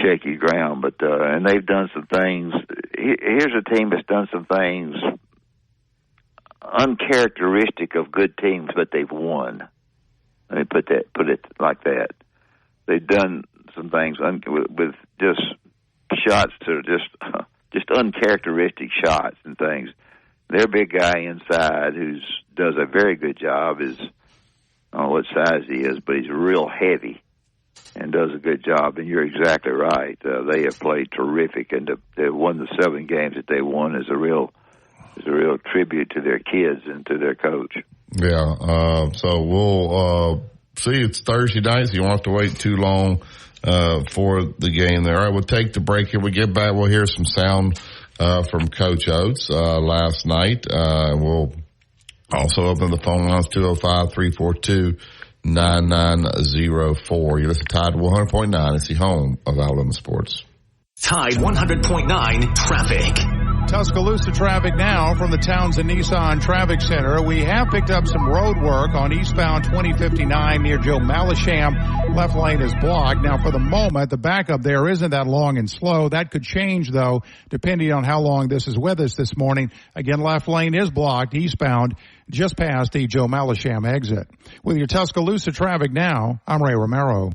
shaky ground, but and they've done some things. Here's a team that's done some things uncharacteristic of good teams, but they've won. Let me put it like that. They've done some things with just shots that are just uncharacteristic shots and things. Their big guy inside, who does a very good job, I don't know what size he is, but he's real heavy and does a good job. And you're exactly right. They have played terrific, and they won the 7 games that they won is a real tribute to their kids and to their coach. Yeah. So we'll see. It's Thursday night, so you won't have to wait too long for the game there. All right, we'll take the break here. We get back, we'll hear some sound from Coach Oates last night. We'll also open the phone lines 205-342-9904. You listen to Tide 100.9. It's the home of Alabama sports. Tide 100.9 traffic. Tuscaloosa traffic now from the Townsend Nissan Traffic Center. We have picked up some road work on eastbound 2059 near Joe Malisham. Left lane is blocked. Now, for the moment, the backup there isn't that long and slow. That could change, though, depending on how long this is with us this morning. Again, left lane is blocked eastbound just past the Joe Malisham exit. With your Tuscaloosa traffic now, I'm Ray Romero.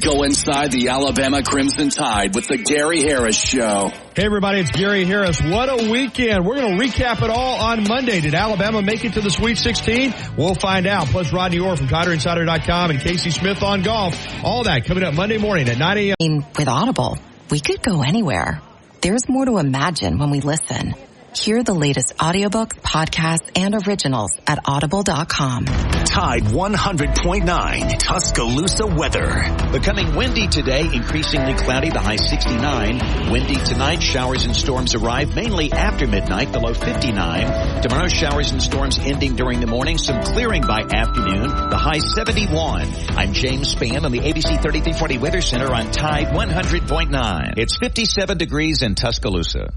Go inside the Alabama Crimson Tide with the Gary Harris Show. Hey, everybody, it's Gary Harris. What a weekend. We're going to recap it all on Monday. Did Alabama make it to the Sweet 16? We'll find out. Plus, Rodney Orr from CotterInsider.com and Casey Smith on golf. All that coming up Monday morning at 9 a.m. With Audible, we could go anywhere. There's more to imagine when we listen. Hear the latest audiobooks, podcasts, and originals at audible.com. Tide 100.9 Tuscaloosa weather. Becoming windy today, increasingly cloudy, the high 69. Windy tonight, showers and storms arrive mainly after midnight, the low 59. Tomorrow, showers and storms ending during the morning, some clearing by afternoon, the high 71. I'm James Spann on the ABC 3340 Weather Center on Tide 100.9. It's 57 degrees in Tuscaloosa.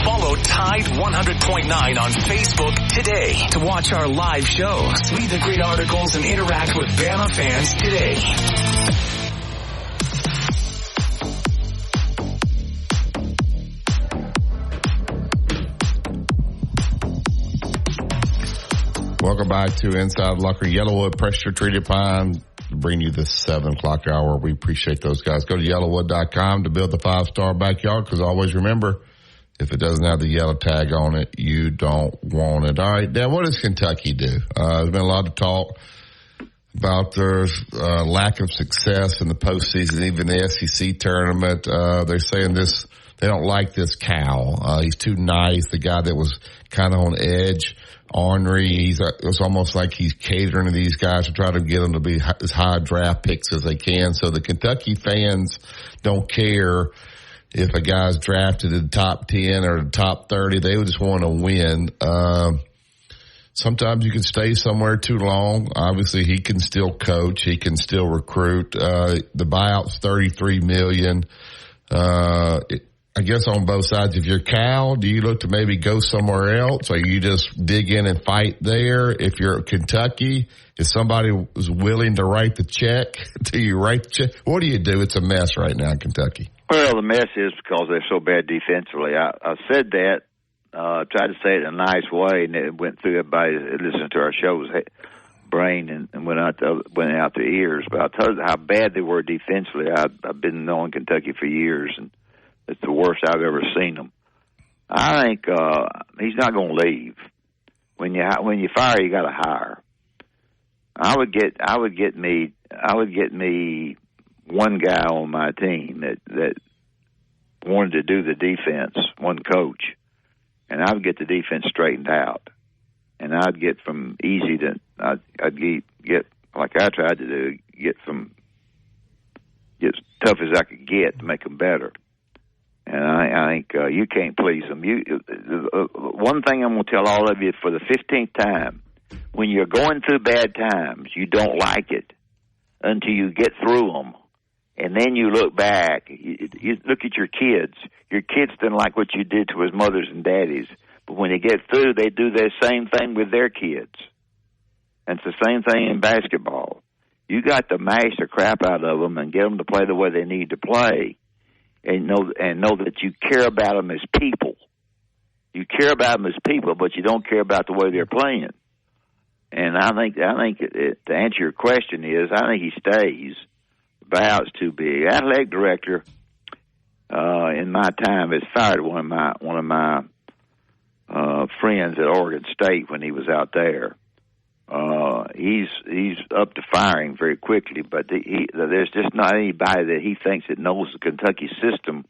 Follow Tide 100.9 on Facebook today to watch our live shows, read the great articles, and interact with Bama fans today. Welcome back to Inside Locker. Yellowwood Pressure Treated Pine bring you this 7 o'clock hour. We appreciate those guys. Go to yellowwood.com to build the 5-star backyard, because always remember, if it doesn't have the yellow tag on it, you don't want it. All right, Dad, what does Kentucky do? There's been a lot of talk about their lack of success in the postseason, even the SEC tournament. They're saying they don't like this Cal. He's too nice. The guy that was kind of on edge, ornery. It's almost like he's catering to these guys to try to get them to be as high draft picks as they can. So the Kentucky fans don't care if a guy's drafted in the top 10 or the top 30. They just want to win. Sometimes you can stay somewhere too long. Obviously, he can still coach. He can still recruit. The buyout's $33 million. I guess on both sides. If you're Cal, do you look to maybe go somewhere else, or you just dig in and fight there? If you're Kentucky, if somebody was willing to write the check, do you write the check? What do you do? It's a mess right now in Kentucky. Well, the mess is because they're so bad defensively. I said that, tried to say it in a nice way, and it went through everybody listening to our shows. brain and went out their ears. But I'll tell you how bad they were defensively. I've been knowing Kentucky for years, and it's the worst I've ever seen them. I think he's not going to leave. When you fire, you got to hire. I would get me one guy on my team that wanted to do the defense, one coach, and I would get the defense straightened out, and I'd get from easy to I'd get like I tried to do, get as tough as I could get to make them better. And I think you can't please them. One thing I'm going to tell all of you for the 15th time: when you're going through bad times, you don't like it until you get through them. And then you look back, you look at your kids. Your kids didn't like what you did to his mothers and daddies. But when they get through, they do the same thing with their kids. And it's the same thing in basketball. You got to mash the crap out of them and get them to play the way they need to play. And know that you care about them as people. You care about them as people, but you don't care about the way they're playing. And I think to answer your question is, I think he stays. The buyout's too big. Athletic director in my time has fired one of my friends at Oregon State when he was out there. He's up to firing very quickly, but there's just not anybody that he thinks that knows the Kentucky system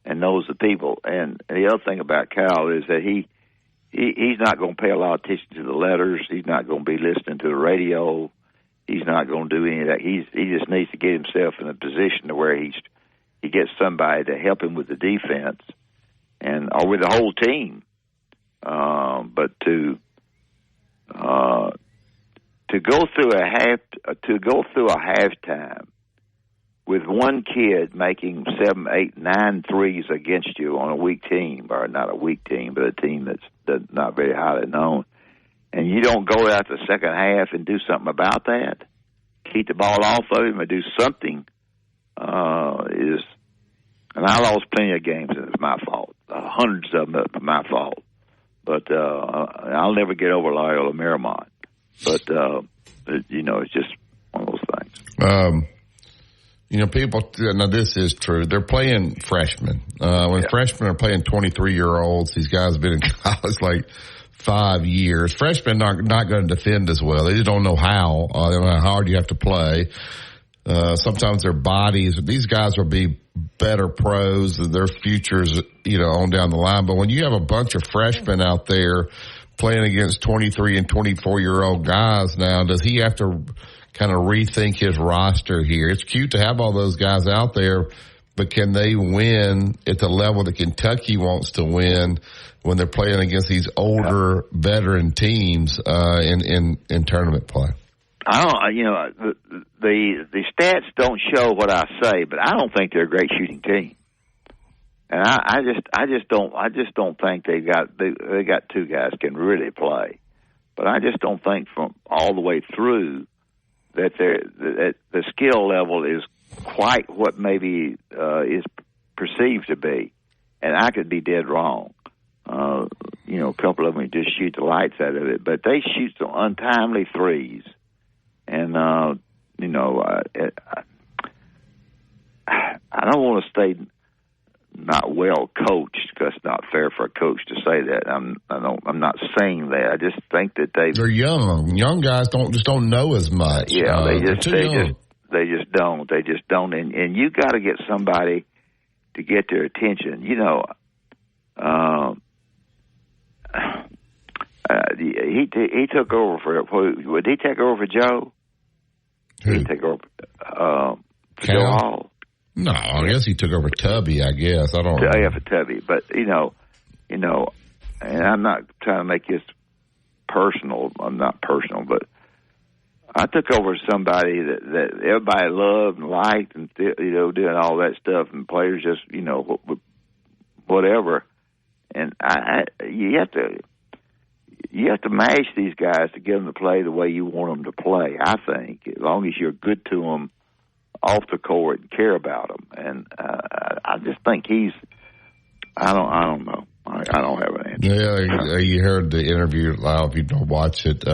and knows the people. And the other thing about Cal is that he's not going to pay a lot of attention to the letters. He's not going to be listening to the radio. He's not going to do any of that. He just needs to get himself in a position to where he gets somebody to help him with the defense or with the whole team. But to go through a halftime with one kid making 7, 8, 9 threes against you on a weak team, or not a weak team, but a team that's not very highly known, and you don't go out the second half and do something about that, keep the ball off of him or do something, and I lost plenty of games, and it's my fault. Hundreds of them are my fault. But I'll never get over Loyola Marymount. But, it's just one of those things. People, now this is true. They're playing freshmen. When freshmen are playing 23-year-olds, these guys have been in college like 5 years. Freshmen are not going to defend as well. They just don't know how. They don't know how hard you have to play. Sometimes their bodies, these guys will be better pros and their futures, on down the line. But when you have a bunch of freshmen out there playing against 23 and 24-year-old guys now, does he have to kind of rethink his roster here? It's cute to have all those guys out there, but can they win at the level that Kentucky wants to win when they're playing against these older veteran teams in tournament play? I don't. The stats don't show what I say, but I don't think they're a great shooting team. And I just don't think they got two guys can really play. But I just don't think from all the way through that the skill level is quite what maybe is perceived to be. And I could be dead wrong. A couple of them just shoot the lights out of it, but they shoot some untimely threes. And, I don't want to stay not well coached because it's not fair for a coach to say that. I'm not saying that. I just think that they're young. Young guys don't know as much. Yeah, they just don't. And you got to get somebody to get their attention. He took over for. Would he take over for Joe? Who? He take over for Joe Hall. No, I guess he took over Tubby. I guess I don't. Yeah, for Tubby, but and I'm not trying to make this personal. I'm not personal, but I took over somebody that everybody loved and liked, and doing all that stuff, and players just whatever. And you have to mash these guys to get them to play the way you want them to play. I think as long as you're good to them off the court and care about them, and I just think I don't know. I don't have an answer. Yeah, you heard the interview live. You don't watch it.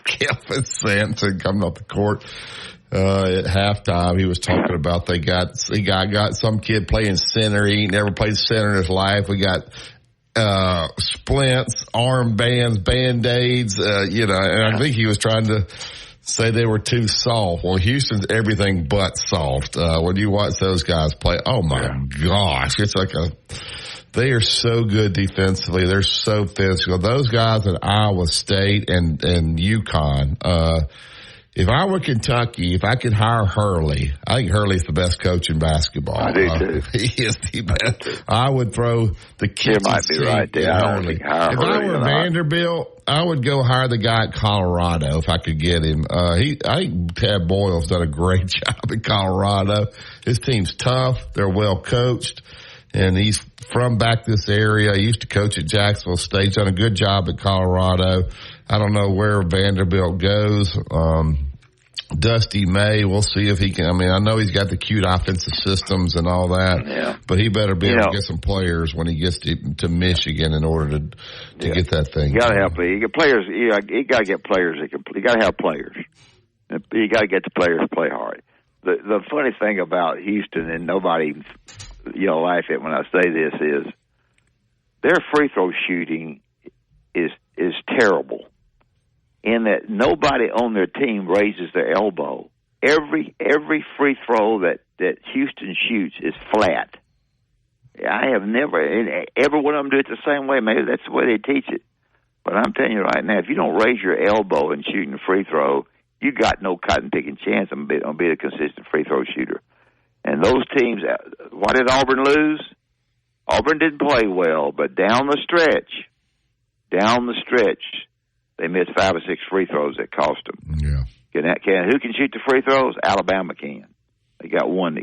Kelvin Sampson coming off the court. At halftime, he was talking about he got some kid playing center. He never played center in his life. We got splints, armbands, Band-Aids, and I think he was trying to say they were too soft. Well, Houston's everything but soft. When you watch those guys play, oh my gosh, it's like they are so good defensively. They're so physical. Those guys at Iowa State and UConn, if I were Kentucky, if I could hire Hurley, I think Hurley's the best coach in basketball. I do too. He is the best. I would throw the kitchen might be right there. Hurley. If I were Vanderbilt, I would go hire the guy at Colorado if I could get him. I think Ted Boyle's done a great job in Colorado. His team's tough. They're well coached. And he's from back this area. He used to coach at Jacksonville State. He's done a good job at Colorado. I don't know where Vanderbilt goes. Dusty May, we'll see if he can. I mean, I know he's got the cute offensive systems and all that, but he better be able to get some players when he gets to Michigan in order to get that thing. You got to have players. You got to get players. You got to have players. You got to get the players to play hard. The funny thing about Houston, and nobody laugh at when I say this, is their free throw shooting is terrible. In that nobody on their team raises their elbow. Every free throw that Houston shoots is flat. I have never, and every one of them do it the same way. Maybe that's the way they teach it. But I'm telling you right now, if you don't raise your elbow in shooting a free throw, you got no cotton picking chance on being a consistent free throw shooter. And those teams, why did Auburn lose? Auburn didn't play well, but down the stretch, they missed 5 or 6 free throws that cost them. Yeah. Who can shoot the free throws? Alabama can. They got one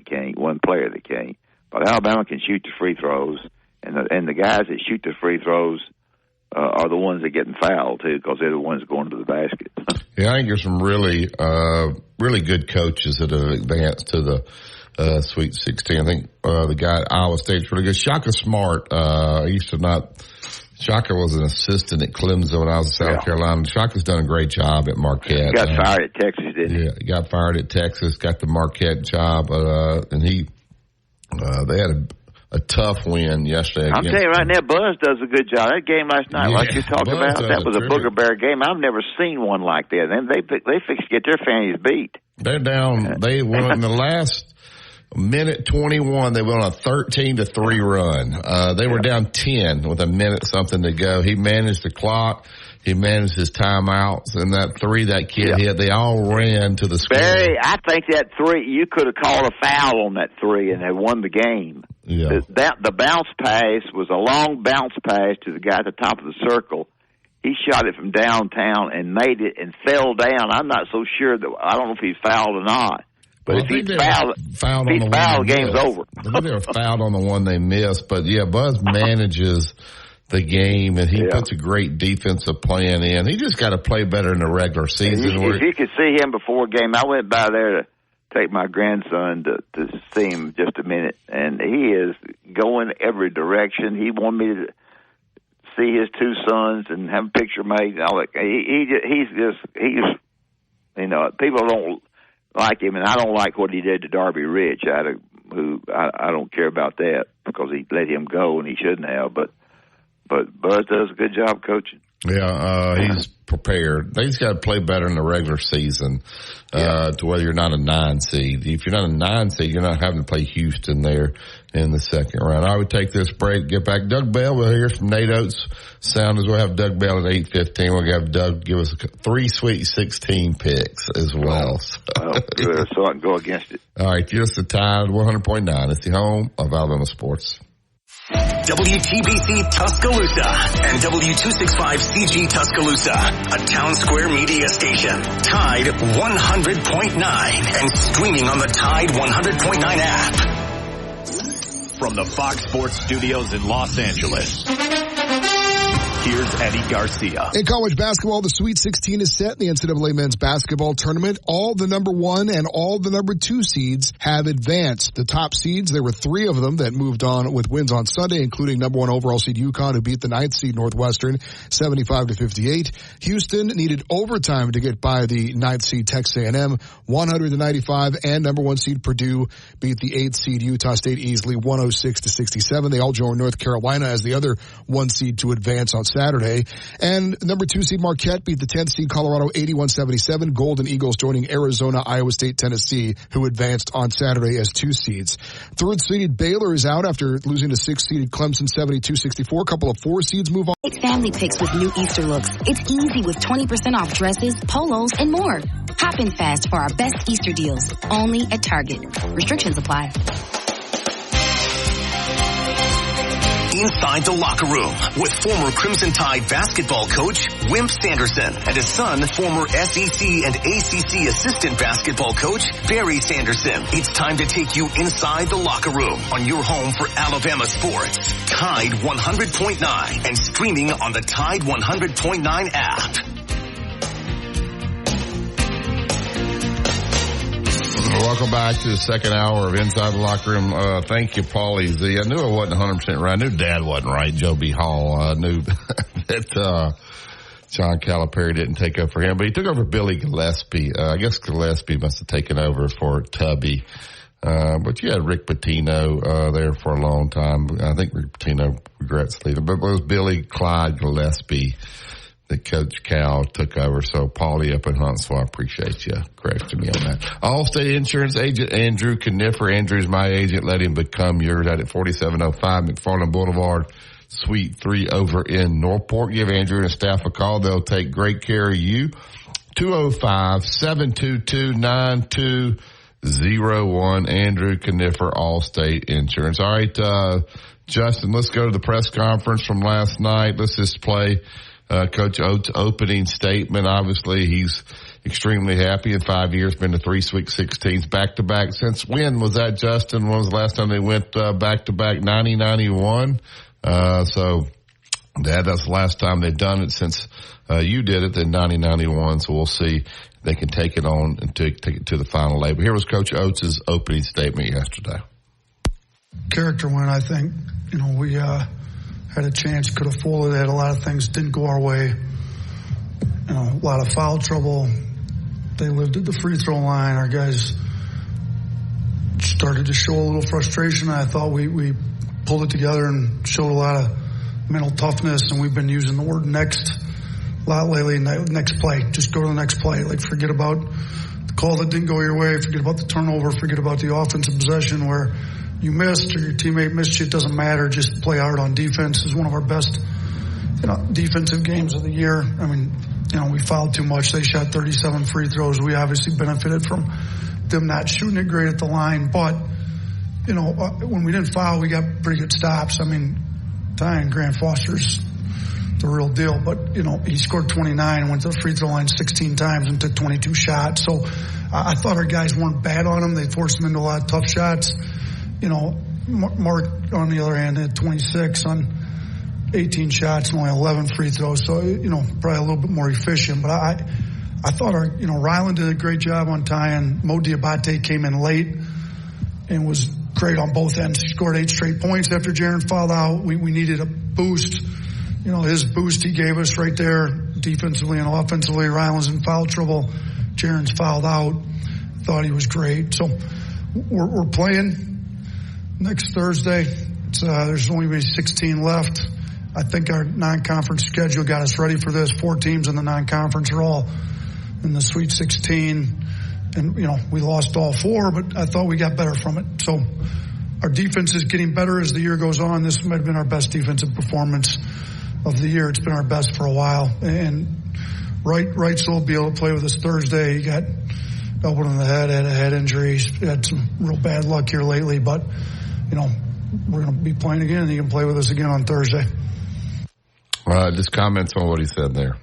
player that can. But Alabama can shoot the free throws, and the guys that shoot the free throws are the ones that getting fouled too, because they're the ones going to the basket. Yeah, I think there's some really good coaches that have advanced to the Sweet 16. I think the guy at Iowa State's really good. Shaka Smart, Shaka was an assistant at Clemson when I was in South Carolina. Shaka's done a great job at Marquette. He got fired at Texas, didn't he? Yeah, he got fired at Texas, got the Marquette job, and they had a tough win yesterday. I'm telling you right now, Buzz does a good job. That game last night, like you talked about, that was a booger bear game. I've never seen one like that. And they fix to get their fannies beat. They're down. They won in the last minute 21. They went on a 13-3 run. They were down 10 with a minute something to go. He managed the clock. He managed his timeouts, and that 3 that kid hit, they all ran to the score. Barry, I think that 3, you could have called a foul on that 3 and had won the game. Yeah. The bounce pass was a long bounce pass to the guy at the top of the circle. He shot it from downtown and made it and fell down. I'm not so sure I don't know if he fouled or not. But if he fouled, the game's over. I think they were fouled on the one they missed. But, Buzz manages the game, and he puts a great defensive plan in. He just got to play better in the regular season. If you could see him before a game, I went by there to take my grandson to see him just a minute, and he is going every direction. He wanted me to see his 2 sons and have a picture made. And all that. He's people don't like him, and I don't like what he did to Darby Rich. I don't care about that because he let him go and he shouldn't have. But Buzz does a good job coaching. Yeah, he's prepared. He's got to play better in the regular season to whether you're not a 9 seed. If you're not a 9 seed, you're not having to play Houston there in the second round. I would take this break, get back. Doug Bell, we'll hear from Nate Oates Sounders. We'll have Doug Bell at 8:15. We'll have Doug give us 3 Sweet 16 picks as well. So I can go against it. All right, just the Tide 100.9. It's the home of Alabama sports. WTBC Tuscaloosa and W265CG Tuscaloosa, a Town Square media station. Tide 100.9 and streaming on the Tide 100.9 app. From the Fox Sports Studios in Los Angeles, Here's Eddie Garcia. In college basketball, the Sweet 16 is set in the NCAA men's basketball tournament. All the number 1 and all the number 2 seeds have advanced. The top seeds, there were 3 of them that moved on with wins on Sunday, including number 1 overall seed UConn, who beat the 9th seed Northwestern 75-58. Houston needed overtime to get by the 9th seed Texas A&M 100-95, and number 1 seed Purdue beat the 8th seed Utah State easily 106-67. They all joined North Carolina as the other 1 seed to advance on Saturday. And number 2 seed Marquette beat the 10th seed Colorado 81-77. Golden Eagles joining Arizona, Iowa State, Tennessee, who advanced on Saturday as 2 seeds. 3rd seeded Baylor is out after losing to 6th seeded Clemson 72-64. A couple of 4 seeds move on. Make family picks with new Easter looks. It's easy with 20% off dresses, polos, and more. Hop in fast for our best Easter deals, only at Target. Restrictions apply. Inside the Locker Room with former Crimson Tide basketball coach Wimp Sanderson and his son, former SEC and ACC assistant basketball coach Barry Sanderson. It's time to take you inside the locker room on your home for Alabama sports. Tide 100.9 and streaming on the Tide 100.9 app. Welcome back to the second hour of Inside the Locker Room. Thank you, Paulie Z. I knew I wasn't 100% right. I knew Dad wasn't right, Joe B. Hall. I knew that John Calipari didn't take over for him, but he took over Billy Gillespie. I guess Gillespie must have taken over for Tubby. But you had Rick Pitino there for a long time. I think Rick Pitino regrets leaving, but it was Billy Clyde Gillespie that Coach Cal took over. So, Paulie up in Huntsville, I appreciate you correcting me on that. Allstate Insurance agent Andrew Kniffer. Andrew's my agent. Let him become yours at 4705 McFarland Boulevard, Suite 3 over in Northport. Give Andrew and his staff a call. They'll take great care of you. 205-722-9201. Andrew Kniffer, Allstate Insurance. All right, Justin, let's go to the press conference from last night. Let's just play Coach Oates' opening statement. Obviously, he's extremely happy. In 5 years, been to 3 Sweet 16s back-to-back. Since when was that, Justin? When was the last time they went back-to-back? 90-91. So, Dad, that's the last time they've done it since you did it in 90-91. So we'll see if they can take it on and take it to the final leg. But here was Coach Oates' opening statement yesterday. Character win, I think. You know, we had a chance, could have folded it. A lot of things didn't go our way. You know, a lot of foul trouble. They lived at the free throw line. Our guys started to show a little frustration. I thought we pulled it together and showed a lot of mental toughness, and we've been using the word next a lot lately. Next play. Just go to the next play. Like, forget about the call that didn't go your way. Forget about the turnover. Forget about the offensive possession where you missed or your teammate missed you. It doesn't matter. Just play hard on defense. Is one of our best, defensive games of the year. I mean, we fouled too much. They shot 37 free throws. We obviously benefited from them not shooting it great at the line. But, when we didn't foul, we got pretty good stops. I mean, tying Grant Foster's the real deal. But, he scored 29 and went to the free throw line 16 times and took 22 shots. So I thought our guys weren't bad on him. They forced him into a lot of tough shots. Mark, on the other hand, had 26 on 18 shots and only 11 free throws. So, probably a little bit more efficient. But I thought Ryland did a great job on tying. Mo Diabate came in late and was great on both ends. He scored 8 straight points after Jaron fouled out. We needed a boost. His boost he gave us right there defensively and offensively. Ryland's in foul trouble. Jaron's fouled out. Thought he was great. So we're playing next Thursday. There's only maybe 16 left. I think our non-conference schedule got us ready for this. 4 teams in the non-conference are all in the Sweet 16. And, we lost all 4, but I thought we got better from it. So our defense is getting better as the year goes on. This might have been our best defensive performance of the year. It's been our best for a while. And Wright's will be able to play with us Thursday. He got elbowed in the head, had a head injury. He's had some real bad luck here lately, but we're going to be playing again, and he can play with us again on Thursday. Just comments on what he said there.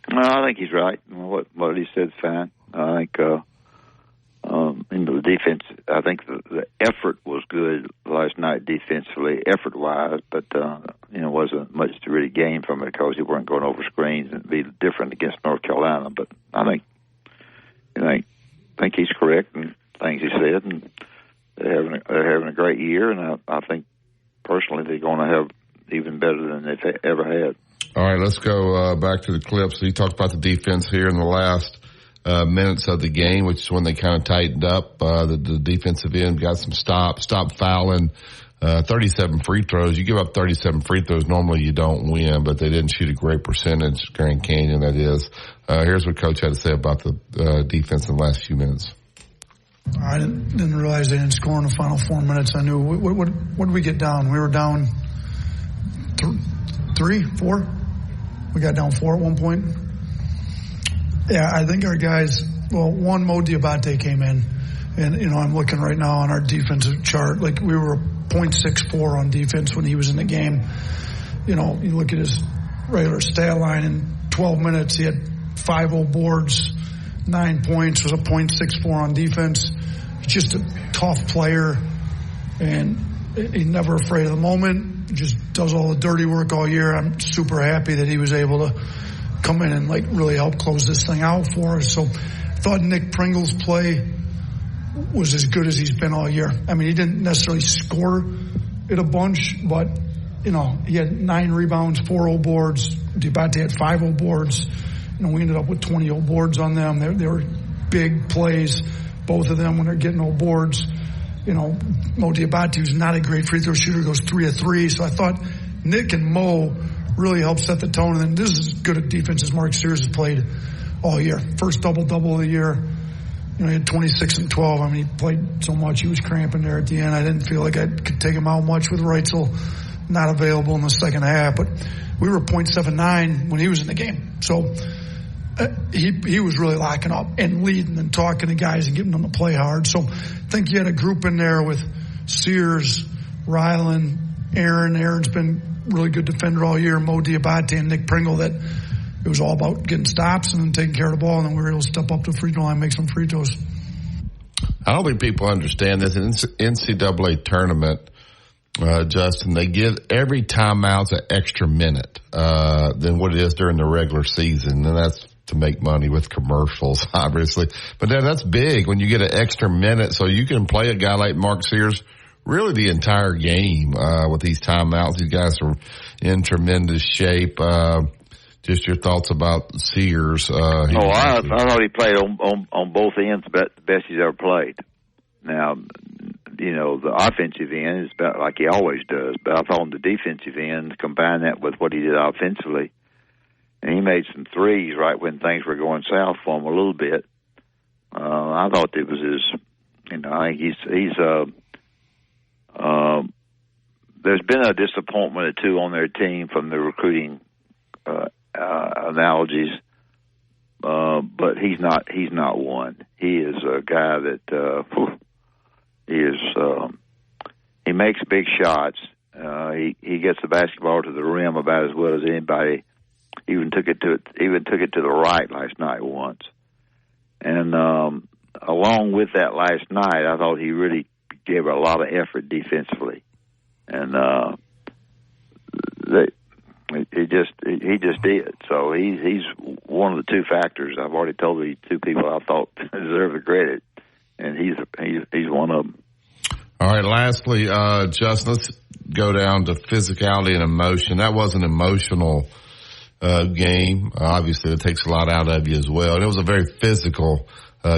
No, I think he's right. What he said is fine. I think the defense, I think the effort was good last night defensively, effort-wise, but, wasn't much to really gain from it because he weren't going over screens and be different against North Carolina. But I think he's correct in things he said, and they're having a great year, and I think personally they're going to have even better than they've ever had. All right, let's go back to the clips. You talked about the defense here in the last minutes of the game, which is when they kind of tightened up. The defensive end got some stopped fouling. 37 free throws. You give up 37 free throws, normally you don't win, but they didn't shoot a great percentage, Grand Canyon, that is. Here's what Coach had to say about the defense in the last few minutes. I didn't realize they didn't score in the final 4 minutes. I knew, what did we get down? We were down 3, 4? We got down 4 at one point. Yeah, I think our guys, one, Mo Diabate came in. And, I'm looking right now on our defensive chart. Like, we were 0.64 on defense when he was in the game. You look at his regular stat line in 12 minutes, he had 5 boards, 9 points, was a 0.64 on defense. He's just a tough player, and he's never afraid of the moment. He just does all the dirty work all year. I'm super happy that he was able to come in and, really help close this thing out for us. So I thought Nick Pringle's play was as good as he's been all year. I mean, he didn't necessarily score it a bunch, but, he had 9 rebounds, 4 boards. Diabate had 5 boards. We ended up with 20 boards on them. They were big plays, both of them, when they're getting boards. Mo Diabate, who's not a great free throw shooter, goes 3 of 3. So I thought Nick and Mo really helped set the tone. And then this is as good a defense as Mark Sears has played all year. First double-double of the year. He had 26 and 12. I mean, he played so much, he was cramping there at the end. I didn't feel like I could take him out much with Reitzel not available in the second half. But we were 0.79 when he was in the game. So he was really locking up and leading and talking to guys and getting them to play hard. So I think you had a group in there with Sears, Ryland, Aaron. Aaron's been a really good defender all year, Mo Diabate and Nick Pringle, that it was all about getting stops and then taking care of the ball, and then we were able to step up to the free throw line and make some free throws. I don't think people understand this. In NCAA tournament, Justin, they give every timeout an extra minute than what it is during the regular season, and that's to make money with commercials, obviously. But that's big when you get an extra minute, so you can play a guy like Mark Sears really the entire game with these timeouts. These guys are in tremendous shape. Just your thoughts about Sears. I thought he played on both ends the best he's ever played. Now, the offensive end is about like he always does, but I thought on the defensive end, combine that with what he did offensively, and he made some threes right when things were going south for him a little bit. I thought it was his, I think he's there's been a disappointment or two on their team from the recruiting analogies, but he's not one. He is a guy that he makes big shots. He gets the basketball to the rim about as well as anybody. Even took it to the right last night once. And along with that last night, I thought he really gave a lot of effort defensively, and he just did. So he's one of the 2 factors. I've already told the 2 people I thought deserve the credit, and he's one of them. All right. Lastly, Justin, let's go down to physicality and emotion. That was an emotional game. Obviously, it takes a lot out of you as well, and it was a very physical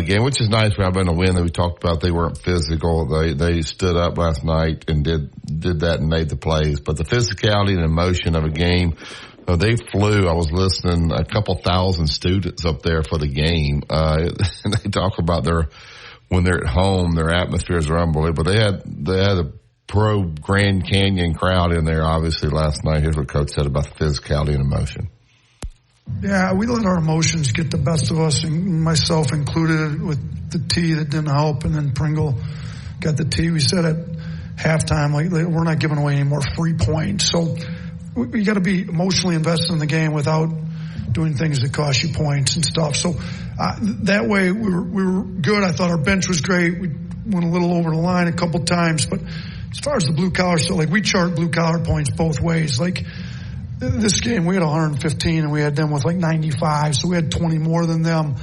game, which is nice for Alabama to win. That we talked about, they weren't physical. They stood up last night and did that and made the plays. But the physicality and emotion of a game, they flew. I was listening, a couple thousand students up there for the game. And they talk about when they're at home, their atmospheres are unbelievable. They had a pro Grand Canyon crowd in there, obviously, last night. Here's what Coach said about the physicality and emotion. Yeah, we let our emotions get the best of us, and myself included, with the T that didn't help, and then Pringle got the T. We said at halftime, we're not giving away any more free points. So we got to be emotionally invested in the game without doing things that cost you points and stuff. So that way we were good. I thought our bench was great. We went a little over the line a couple times, but as far as the blue collar, so like we chart blue collar points both ways. Like this game, we had 115 and we had them with like 95, so we had 20 more than them.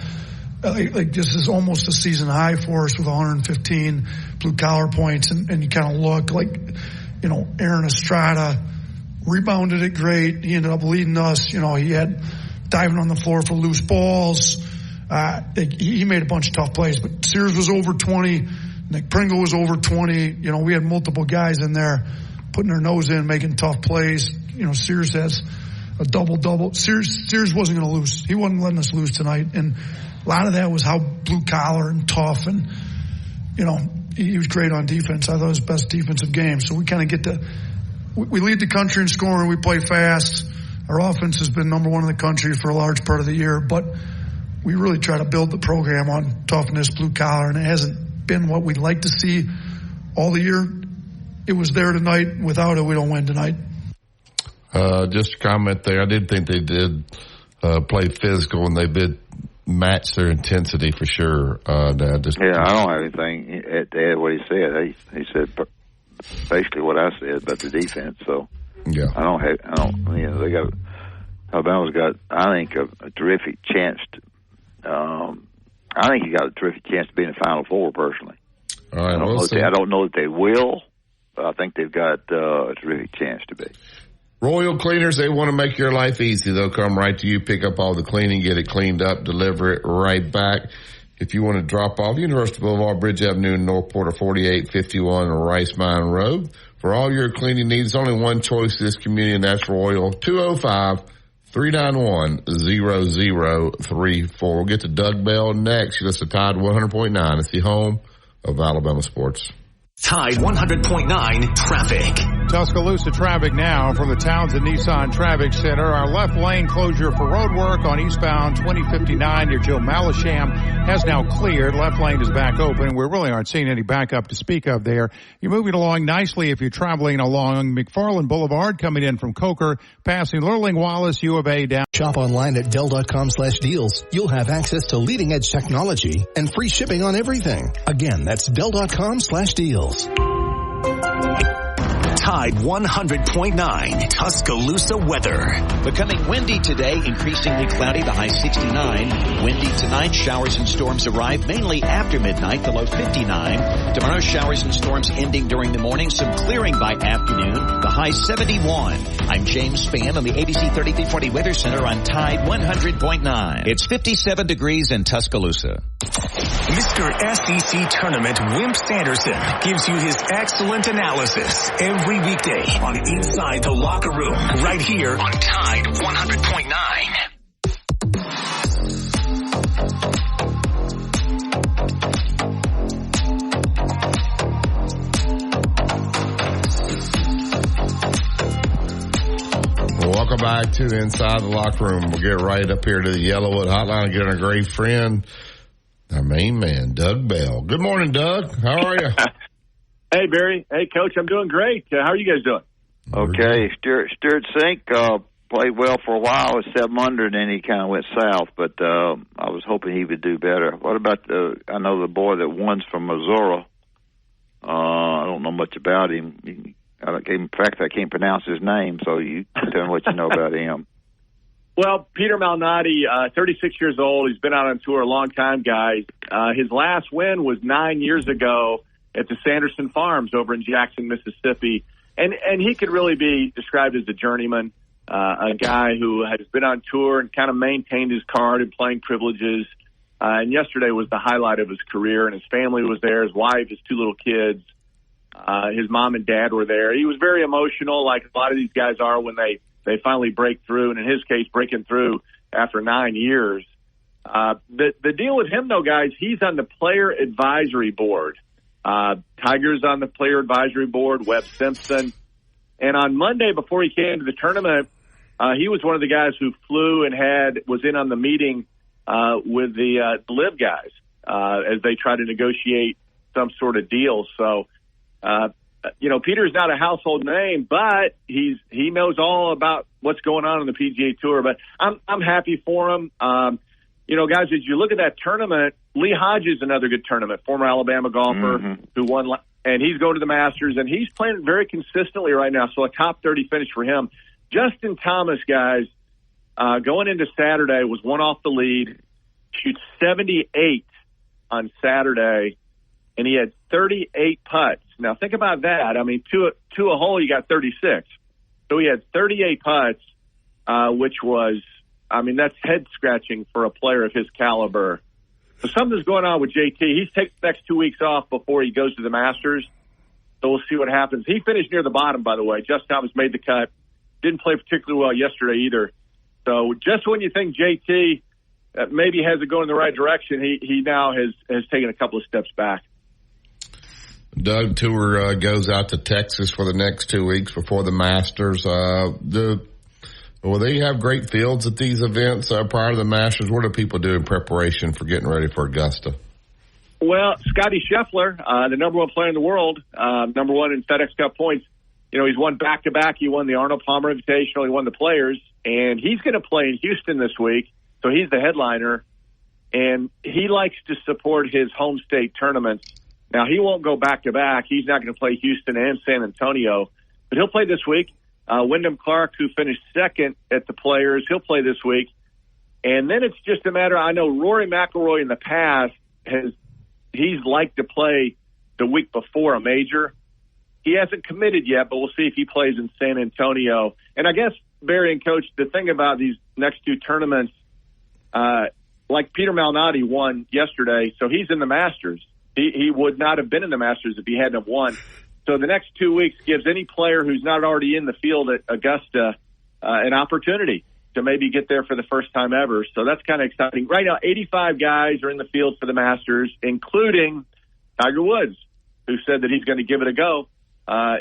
Like this is almost a season high for us with 115 blue collar points, and you kind of look like, you know, Aaron Estrada rebounded it great. He ended up leading us. You know, he had diving on the floor for loose balls. He made a bunch of tough plays, but Sears was over 20. Nick Pringle was over 20. You know, we had multiple guys in there putting their nose in, making tough plays. You know, Sears has a double-double. Sears wasn't going to lose. He wasn't letting us lose tonight. And a lot of that was how blue-collar and tough. And, you know, he was great on defense. I thought it was his best defensive game. So we kind of get to – we lead the country in scoring. We play fast. Our offense has been number one in the country for a large part of the year. But we really try to build the program on toughness, blue-collar, and it hasn't been what we'd like to see all the year. It was there tonight. Without it, we don't win tonight. Just a comment there. I did think they did play physical, and they did match their intensity for sure. I don't have anything to add what he said. He said basically what I said about the defense. So yeah, they got Alabama's got, I think, a terrific chance. I think he got a terrific chance to be in the Final Four, personally. All right, I don't know that they will, but I think they've got a terrific chance to be. Royal Cleaners, they want to make your life easy. They'll come right to you, pick up all the cleaning, get it cleaned up, deliver it right back. If you want to drop off, University Boulevard, Bridge Avenue in Northport, or 4851 Rice Mine Road. For all your cleaning needs, only one choice in this community, and that's Royal. 205-391-0034. We'll get to Doug Bell next. You listen to Tide 100.9. It's the home of Alabama sports. Tide 100.9 traffic. Tuscaloosa traffic now from the Townsend Nissan Traffic Center. Our left lane closure for road work on eastbound 2059 near Joe Malisham has now cleared. Left lane is back open. We really aren't seeing any backup to speak of there. You're moving along nicely if you're traveling along McFarland Boulevard, coming in from Coker, passing Lurling Wallace, U of A down. Shop online at Dell.com/deals. You'll have access to leading edge technology and free shipping on everything. Again, that's Dell.com/deals. Tide 100.9 Tuscaloosa weather. Becoming windy today, increasingly cloudy, the high 69. Windy tonight, showers and storms arrive mainly after midnight, the low 59. Tomorrow, showers and storms ending during the morning, some clearing by afternoon, the high 71. I'm James Spann on the ABC 3340 Weather Center on Tide 100.9. It's 57 degrees in Tuscaloosa. Mr. SEC Tournament Wimp Sanderson gives you his excellent analysis every weekday on Inside the Locker Room, right here on Tide 100.9. Welcome back to Inside the Locker Room. We'll get right up here to the Yellowwood Hotline and get our great friend, our main man, Doug Bell. Good morning, Doug. How are you? Hey, Barry. Hey, Coach. I'm doing great. How are you guys doing? Okay. Stuart Sink played well for a while at 7 under, and then he kind of went south. But I was hoping he would do better. What about I know the boy that won from Missouri. I don't know much about him. In fact, I can't pronounce his name, so you tell me what you know about him. Well, Peter Malnati, 36 years old. He's been out on tour a long time, guys. His last win was 9 years ago at the Sanderson Farms over in Jackson, Mississippi. And he could really be described as a journeyman, a guy who has been on tour and kind of maintained his card and playing privileges. And yesterday was the highlight of his career, and his family was there, his wife, his 2 little kids. His mom and dad were there. He was very emotional, like a lot of these guys are when they finally break through, and in his case, breaking through after 9 years. The deal with him, though, guys, he's on the player advisory board. Tiger's on the player advisory board, Webb Simpson. And on Monday, before he came to the tournament, he was one of the guys who flew and was in on the meeting with the LIV guys as they try to negotiate some sort of deal. So Peter's not a household name, but he knows all about what's going on in the PGA Tour. But I'm happy for him. Guys, as you look at that tournament, Lee Hodges, another good tournament, former Alabama golfer who won, and he's going to the Masters, and he's playing very consistently right now. So a top 30 finish for him. Justin Thomas, guys, going into Saturday was one off the lead, shoots 78 on Saturday, and he had 38 putts. Now think about that. I mean, to a hole, you got 36. So he had 38 putts, which was, that's head scratching for a player of his caliber. So something's going on with JT. He's taking the next 2 weeks off before he goes to the Masters. So we'll see what happens. He finished near the bottom, by the way. Justin Thomas made the cut. Didn't play particularly well yesterday either. So just when you think JT maybe has it going in the right direction, he now has taken a couple of steps back. Doug, tour goes out to Texas for the next 2 weeks before the Masters. Will they have great fields at these events prior to the Masters? What do people do in preparation for getting ready for Augusta? Well, Scotty Scheffler, the number one player in the world, number one in FedEx Cup points, he's won back-to-back. He won the Arnold Palmer Invitational. He won the Players. And he's going to play in Houston this week. So he's the headliner. And he likes to support his home state tournaments. Now, he won't go back-to-back. He's not going to play Houston and San Antonio. But he'll play this week. Wyndham Clark, who finished second at the Players, he'll play this week. And then it's just a matter, I know Rory McIlroy in the past he's liked to play the week before a major. He hasn't committed yet, but we'll see if he plays in San Antonio. And I guess, Barry and Coach, the thing about these next two tournaments, like Peter Malnati won yesterday, so he's in the Masters. He would not have been in the Masters if he hadn't have won. So the next 2 weeks gives any player who's not already in the field at Augusta an opportunity to maybe get there for the first time ever. So that's kind of exciting. Right now, 85 guys are in the field for the Masters, including Tiger Woods, who said that he's going to give it a go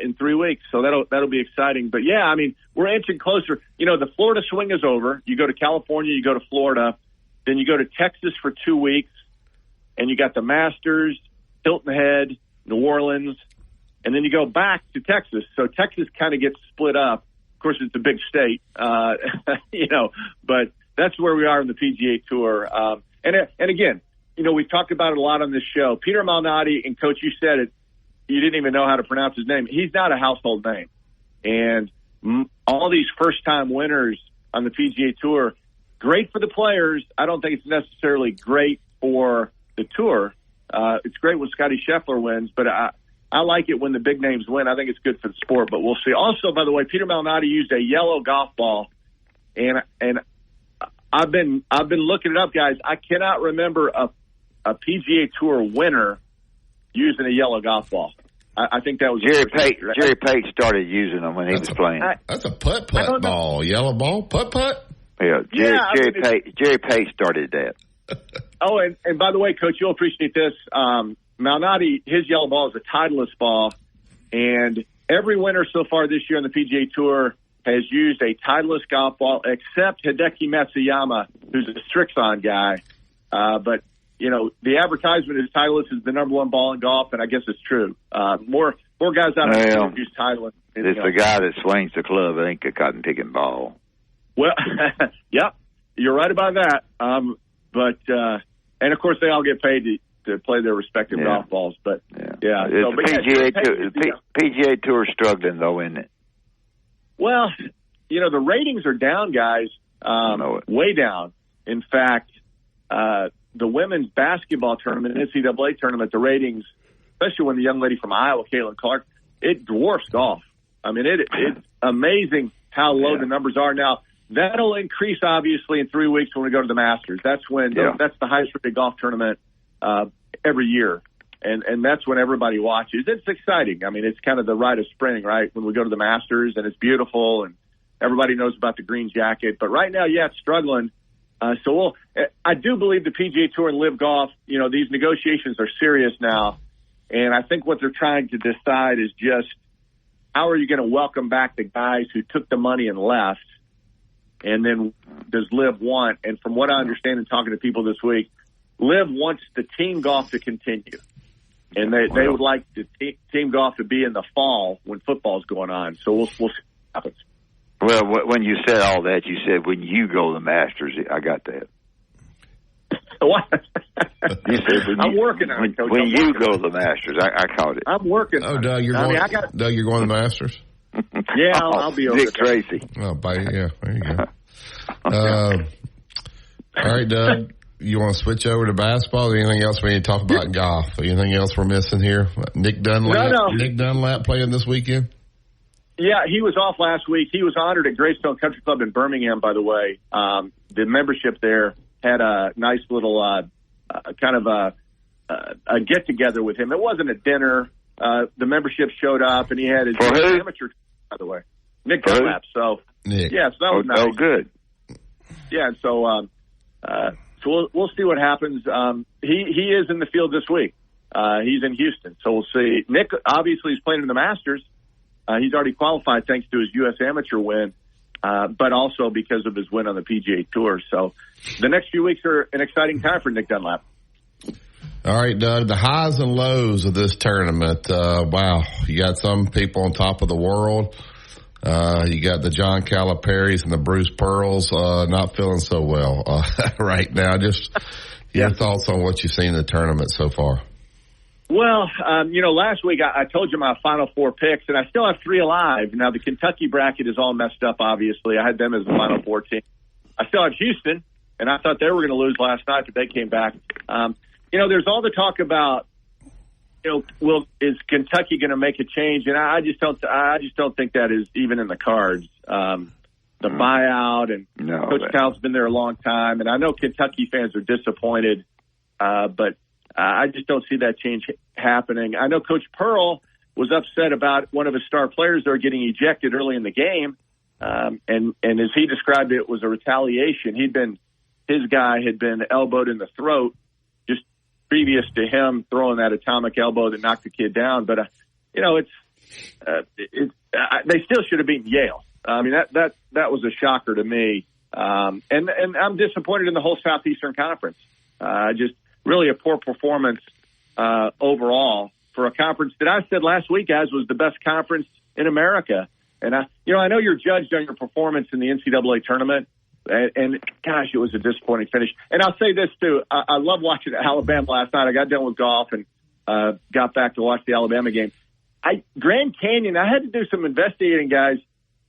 in 3 weeks. So that'll be exciting. But, yeah, we're inching closer. The Florida swing is over. You go to California, you go to Florida, then you go to Texas for 2 weeks, and you got the Masters, Hilton Head, New Orleans, and then you go back to Texas. So Texas kind of gets split up. Of course, it's a big state, but that's where we are in the PGA Tour. And again, we've talked about it a lot on this show. Peter Malnati, and Coach, you said it, you didn't even know how to pronounce his name. He's not a household name. And all these first-time winners on the PGA Tour, great for the players. I don't think it's necessarily great for the Tour. It's great when Scotty Scheffler wins, but I like it when the big names win. I think it's good for the sport, but we'll see. Also, by the way, Peter Malnati used a yellow golf ball, and I've been looking it up, guys. I cannot remember a PGA Tour winner using a yellow golf ball. I think that was Jerry Pate. Right? Jerry Pate started using them when he was playing. That's a putt ball, yellow ball, putt. Yeah, Jerry Pate started that. Oh, and by the way, Coach, you'll appreciate this. Malnati, his yellow ball is a Titleist ball, and every winner so far this year on the PGA Tour has used a Titleist golf ball, except Hideki Matsuyama, who's a Strixon guy. But the advertisement is Titleist is the number one ball in golf, and I guess it's true. More guys out there use Titleist. It's the guy that swings the club. It ain't a cotton picking ball. Well, yep, you're right about that. And of course they all get paid to play their respective golf balls. But PGA Tour struggling though, isn't it? Well, the ratings are down, guys. Way down. In fact, the women's basketball tournament, NCAA tournament, the ratings, especially when the young lady from Iowa, Caitlin Clark, it dwarfs golf. It's amazing how low the numbers are now. That'll increase, obviously, in 3 weeks when we go to the Masters. That's when that's the highest rated golf tournament every year, and that's when everybody watches. It's exciting. It's kind of the rite of spring, right? When we go to the Masters, and it's beautiful, and everybody knows about the green jacket. But right now, it's struggling. I do believe the PGA Tour and Live Golf, these negotiations are serious now, and I think what they're trying to decide is just how are you going to welcome back the guys who took the money and left. And then does Liv want, and from what I understand in talking to people this week, Liv wants the team golf to continue. And they would like the team golf to be in the fall when football's going on. So we'll see what happens. Well, when you said all that, you said when you go to the Masters. I got that. What? You said I'm working on it, Coach. When you go to the Masters, I caught it. I'm working. Oh, Doug, you're going. Doug, you're going to the Masters. Yeah, I'll be over Dick there. Tracy. Oh, yeah, there you go. All right, Doug. You want to switch over to basketball? Or anything else we need to talk about in golf? Anything else we're missing here? Nick Dunlap. No. Nick Dunlap playing this weekend. Yeah, he was off last week. He was honored at Greystone Country Club in Birmingham, by the way. The membership there had a nice little kind of a get-together with him. It wasn't a dinner. The membership showed up, and he had his amateur, by the way. Nick Dunlap. So, Nick. Yeah, so that was nice. Oh, good. Yeah, so we'll see what happens. He is in the field this week. He's in Houston, so we'll see. Nick obviously is playing in the Masters. He's already qualified thanks to his U.S. Amateur win, but also because of his win on the PGA Tour. So the next few weeks are an exciting time for Nick Dunlap. All right, Doug, the highs and lows of this tournament. Wow, you got some people on top of the world. You got the John Calipari's and the Bruce Pearls not feeling so well right now. Just your thoughts on what you've seen in the tournament so far. Well, last week I told you my Final Four picks, and I still have 3 alive. Now, the Kentucky bracket is all messed up, obviously. I had them as the Final Four team. I still have Houston, and I thought they were going to lose last night, but they came back. There's all the talk about, is Kentucky going to make a change? And I just don't think that is even in the cards. The buyout, and Coach Cal's been there a long time, and I know Kentucky fans are disappointed, but I just don't see that change happening. I know Coach Pearl was upset about one of his star players there getting ejected early in the game, and as he described it, was a retaliation. His guy had been elbowed in the throat just previous to him throwing that atomic elbow that knocked the kid down. But they still should have beaten Yale. I mean that was a shocker to me, and I'm disappointed in the whole Southeastern Conference. Just really a poor performance overall for a conference that I said last week, guys, was the best conference in America. And I know you're judged on your performance in the NCAA tournament, and gosh, it was a disappointing finish. And I'll say this too: I love watching Alabama last night. I got done with golf and got back to watch the Alabama game. Grand Canyon, I had to do some investigating, guys.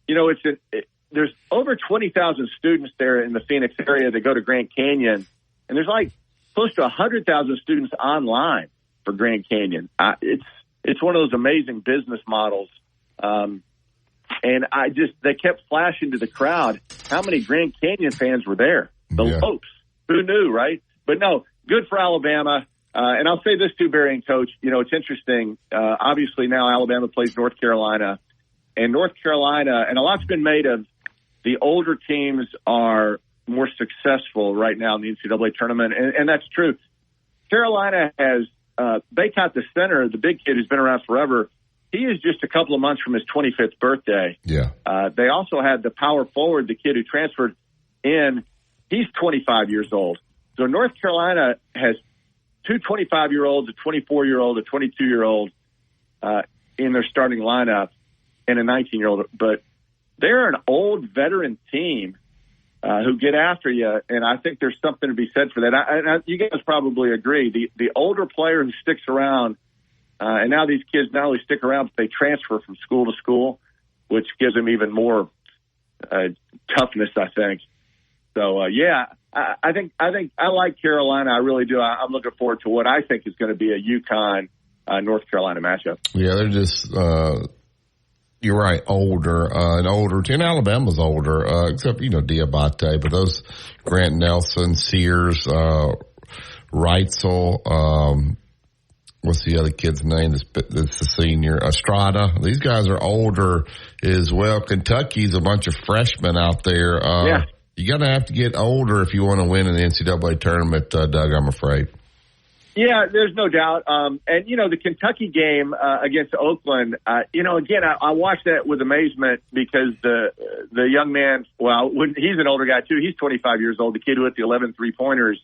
There's over 20,000 students there in the Phoenix area that go to Grand Canyon, and there's like close to 100,000 students online for Grand Canyon. It's one of those amazing business models. And they kept flashing to the crowd how many Grand Canyon fans were there. The Lopes. Who knew, right? But no, good for Alabama. And I'll say this too, Barry and Coach, it's interesting. Obviously now Alabama plays North Carolina, and North Carolina, and a lot's been made of the older teams are more successful right now in the NCAA tournament, and that's true. Carolina has Baycott, the center, the big kid who's been around forever. He is just a couple of months from his 25th birthday. Yeah. They also had the power forward, the kid who transferred in. He's 25 years old. So North Carolina has 2 25-year-olds, a 24-year-old, a 22-year-old in their starting lineup, and a 19-year-old. But they're an old veteran team who get after you, and I think there's something to be said for that. You guys probably agree. The older player who sticks around, and now these kids not only stick around, but they transfer from school to school, which gives them even more toughness, I think. So, I think I like Carolina. I really do. I'm looking forward to what I think is going to be a UConn North Carolina matchup. Yeah, they're just you're right, older, an older team. Alabama's older, except, Diabate, but those Grant Nelson, Sears, Reitzel, what's the other kid's name that's the senior? Estrada. These guys are older as well. Kentucky's a bunch of freshmen out there. You're going to have to get older if you want to win in the NCAA tournament, Doug, I'm afraid. Yeah, there's no doubt. And, the Kentucky game against Oakland, again, I watched that with amazement because the young man, he's an older guy, too. He's 25 years old, the kid who hit the 11 three-pointers.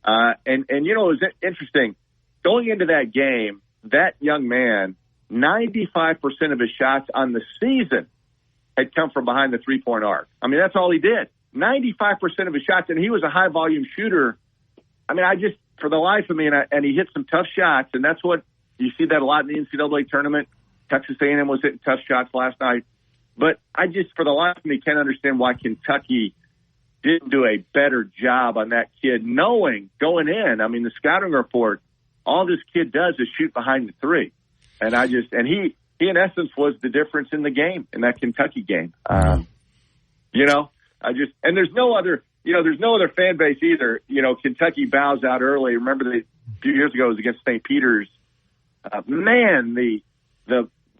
And it was interesting. Going into that game, that young man, 95% of his shots on the season had come from behind the three-point arc. I mean, that's all he did. 95% of his shots, and he was a high-volume shooter. I mean, for the life of me, and he hit some tough shots, and that's what you see that a lot in the NCAA tournament. Texas A&M was hitting tough shots last night. But for the life of me, can't understand why Kentucky didn't do a better job on that kid, knowing going in, I mean, the scouting report, all this kid does is shoot behind the three. And he in essence was the difference in the game, in that Kentucky game. And there's no other fan base either. Kentucky bows out early. Remember a few years ago it was against St. Peter's.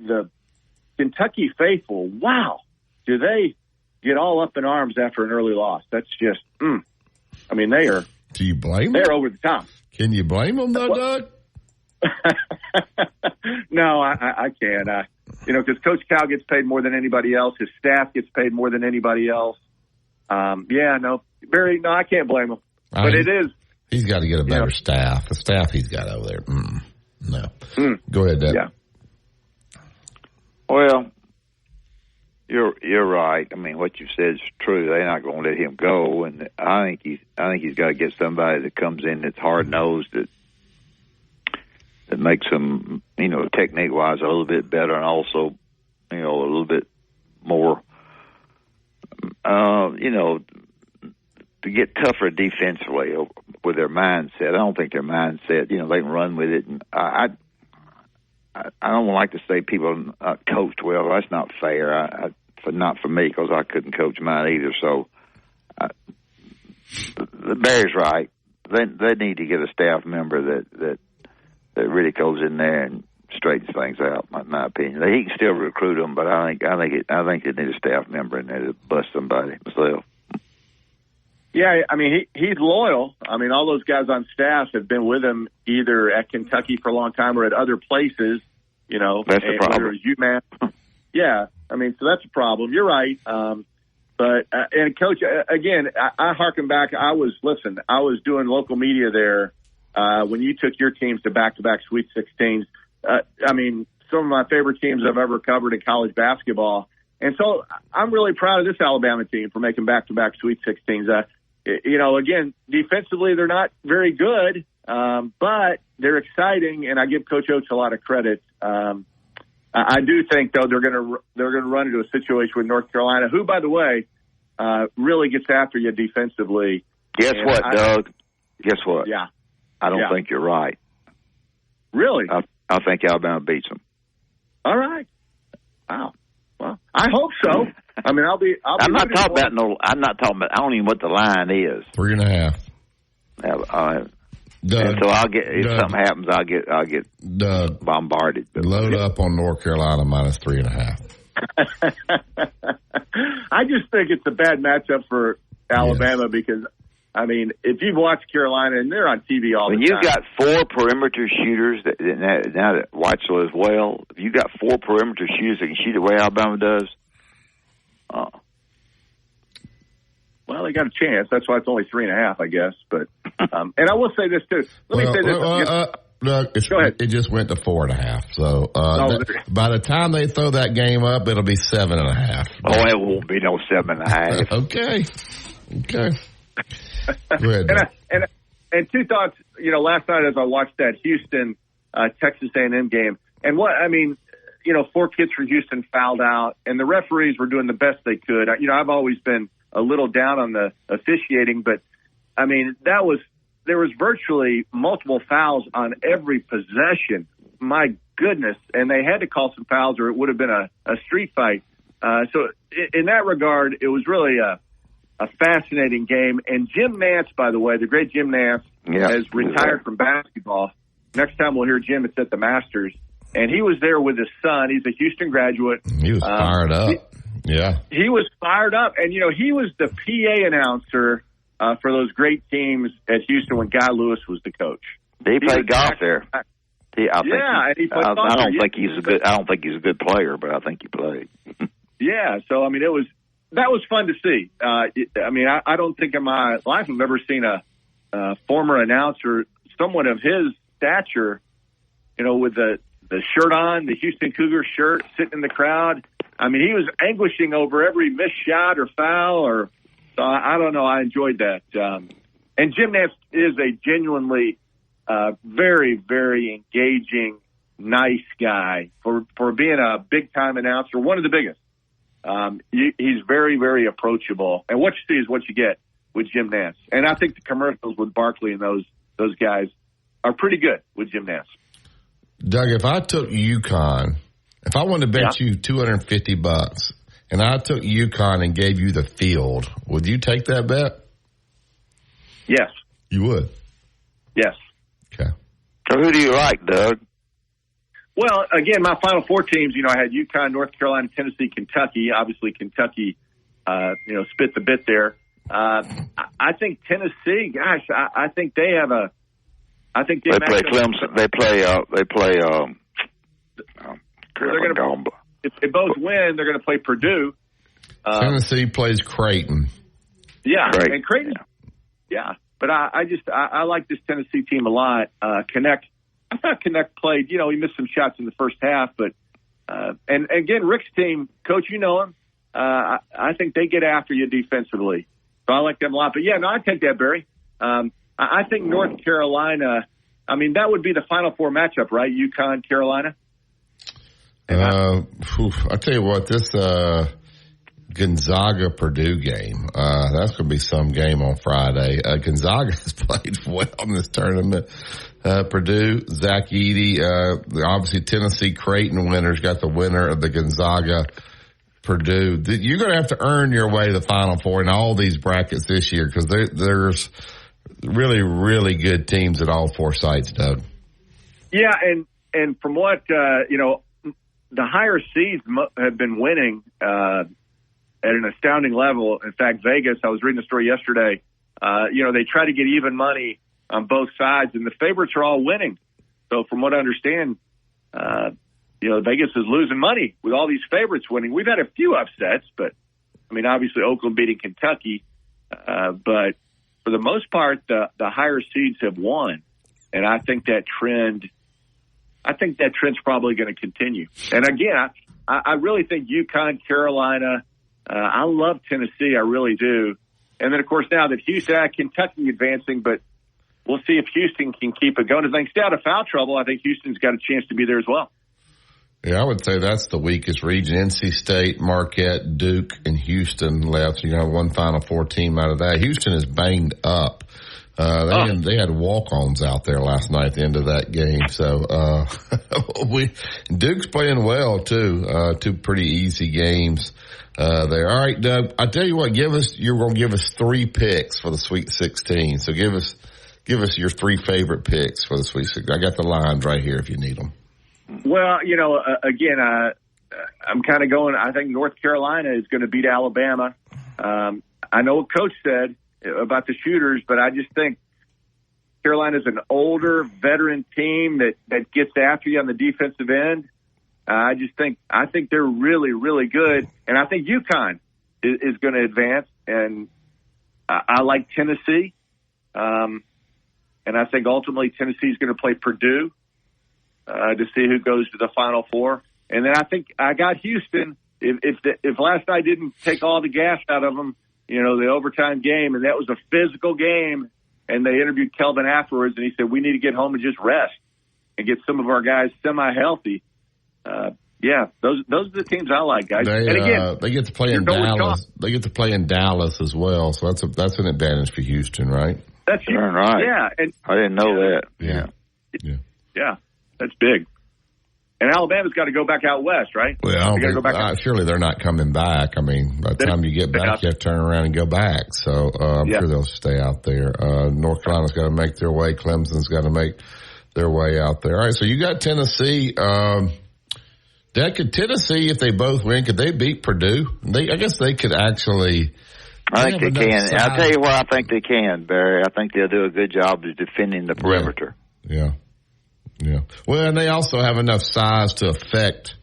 The Kentucky faithful, wow, do they get all up in arms after an early loss? That's just, I mean, they are. Do you blame them? They're over the top. Can you blame them, though, Doug? No, I can't. Because Coach Cal gets paid more than anybody else. His staff gets paid more than anybody else. Barry, I can't blame him. But it is. He's got to get a better staff. The staff he's got over there. No. Go ahead, Doug. Yeah. Well, you're right. I mean, what you said is true. They're not going to let him go, and I think he's got to get somebody that comes in that's hard nosed, that makes him, technique wise a little bit better, and also, a little bit more, to get tougher defensively with their mindset. I don't think their mindset, they can run with it, and I don't like to say people coached well. That's not fair. Not for me, because I couldn't coach mine either. So, the Bears right. They need to get a staff member that really goes in there and straightens things out. In my opinion, he can still recruit them, but I think they need a staff member in there to bust somebody myself. Yeah, I mean, he's loyal. I mean, all those guys on staff have been with him either at Kentucky for a long time or at other places, That's the problem. Whether it was UMass. Yeah, I mean, so that's a problem. You're right. But Coach, again, I harken back. I was doing local media there when you took your teams to back-to-back Sweet 16s. I mean, some of my favorite teams I've ever covered in college basketball. And so I'm really proud of this Alabama team for making back-to-back Sweet 16s. Again, defensively, they're not very good, but they're exciting, and I give Coach Oates a lot of credit. I do think, though, they're going to run into a situation with North Carolina, who, by the way, really gets after you defensively. Guess what, Doug? Guess what? Yeah. I don't think you're right. Really? I think Alabama beats them. All right. Wow. Well, I hope so. I mean, I'm not talking about I don't even know what the line is. 3.5. And so if something happens, I'll get bombarded. Load up on North Carolina minus 3.5. I just think it's a bad matchup for Alabama because, I mean, if you've watched Carolina, and they're on TV all the time. When you've got four perimeter shooters, now that Weitzel as well, if you've got four perimeter shooters that can shoot the way Alabama does, well, they got a chance. That's why it's only 3.5, I guess. But and I will say this too. Let me say this. Look, go ahead. It just went to 4.5. So by the time they throw that game up, it'll be 7.5. Oh, it won't be no 7.5. Okay. Go ahead. And two thoughts. Last night as I watched that Houston Texas A&M game, and four kids from Houston fouled out, and the referees were doing the best they could. I've always been a little down on the officiating, but I mean, there was virtually multiple fouls on every possession. My goodness. And they had to call some fouls or it would have been a street fight. So in that regard, it was really a fascinating game. And Jim Nance, by the way, the great Jim Nance has retired from basketball. Next time we'll hear Jim, it's at the Masters. And he was there with his son. He's a Houston graduate. He was fired up. He was fired up. And, he was the PA announcer for those great teams at Houston when Guy Lewis was the coach. He played golf there. I don't think he's a good player, but I think he played. Yeah, so that was fun to see. I don't think in my life I've ever seen a former announcer, someone of his stature, with the shirt on, the Houston Cougars shirt, sitting in the crowd. I mean, he was anguishing over every missed shot or foul, so I don't know. I enjoyed that. And Jim Nantz is a genuinely very, very engaging, nice guy for being a big-time announcer, one of the biggest. He's very, very approachable. And what you see is what you get with Jim Nantz. And I think the commercials with Barkley and those guys are pretty good with Jim Nantz. Doug, if I took UConn, if I wanted to bet you $250 and I took UConn and gave you the field, would you take that bet? Yes. You would? Yes. Okay. So who do you like, Doug? Well, again, my Final Four teams, I had UConn, North Carolina, Tennessee, Kentucky. Obviously, Kentucky, spit the bit there. I think Tennessee, gosh, I think they have a. I think they play Clemson. They play. They're going to. If they both win, they're going to play Purdue. Tennessee plays Creighton. Yeah, and Creighton. Yeah, but I like this Tennessee team a lot. Connect. I thought Connect played. He missed some shots in the first half, but and again, Rick's team, Coach, you know him. I think they get after you defensively. So I like them a lot. But, I take that, Barry. I think North Carolina, that would be the Final Four matchup, right? UConn, Carolina? I'll tell you what, this Gonzaga-Purdue game, that's going to be some game on Friday. Gonzaga has played well in this tournament. Purdue, Zach Edey, obviously Tennessee Creighton winners got the winner of the Gonzaga Purdue. You're going to have to earn your way to the Final Four in all these brackets this year because there's really, really good teams at all four sites, Doug. Yeah, and from what, the higher seeds have been winning at an astounding level. In fact, Vegas, I was reading a story yesterday, they try to get even money on both sides, and the favorites are all winning. So from what I understand, Vegas is losing money with all these favorites winning. We've had a few upsets, but, obviously Oakland beating Kentucky. But for the most part, the higher seeds have won. And I think that trend's probably going to continue. And again, I really think UConn, Carolina, I love Tennessee. I really do. And then, of course, now that Houston, Kentucky advancing, but we'll see if Houston can keep it going. If they stay out of foul trouble, I think Houston's got a chance to be there as well. Yeah, I would say that's the weakest region. NC State, Marquette, Duke, and Houston left. You have one Final Four team out of that. Houston is banged up. They had walk-ons out there last night at the end of that game. So Duke's playing well too. Two pretty easy games there. All right, Doug. I tell you what, you're going to give us 3 picks for the Sweet 16. So give us your 3 favorite picks for the Sweet 16. I got the lines right here if you need them. Well, again, I'm kind of going, I think North Carolina is going to beat Alabama. I know what Coach said about the shooters, but I just think Carolina's an older veteran team that gets after you on the defensive end. I think they're really, really good. And I think UConn is going to advance. And I like Tennessee. And I think ultimately Tennessee is going to play Purdue. To see who goes to the Final Four. And then I think I got Houston. If last night didn't take all the gas out of them, the overtime game, and that was a physical game, and they interviewed Kelvin afterwards, and he said, we need to get home and just rest and get some of our guys semi-healthy. Those are the teams I like, guys. And again, they get to play in Dallas. They get to play in Dallas as well, so that's an advantage for Houston, right? That's right. Yeah. And I didn't know that. Yeah. That's big. And Alabama's got to go back out west, right? Well, surely they're not coming back. By the time you get back, you have to turn around and go back. So I'm sure they'll stay out there. North Carolina's got to make their way. Clemson's got to make their way out there. All right, so you got Tennessee. Could Tennessee, if they both win, could they beat Purdue? I guess they could actually. I think they can. I'll tell you what I think they can, Barry. I think they'll do a good job of defending the perimeter. Yeah. Well, and they also have enough size to affect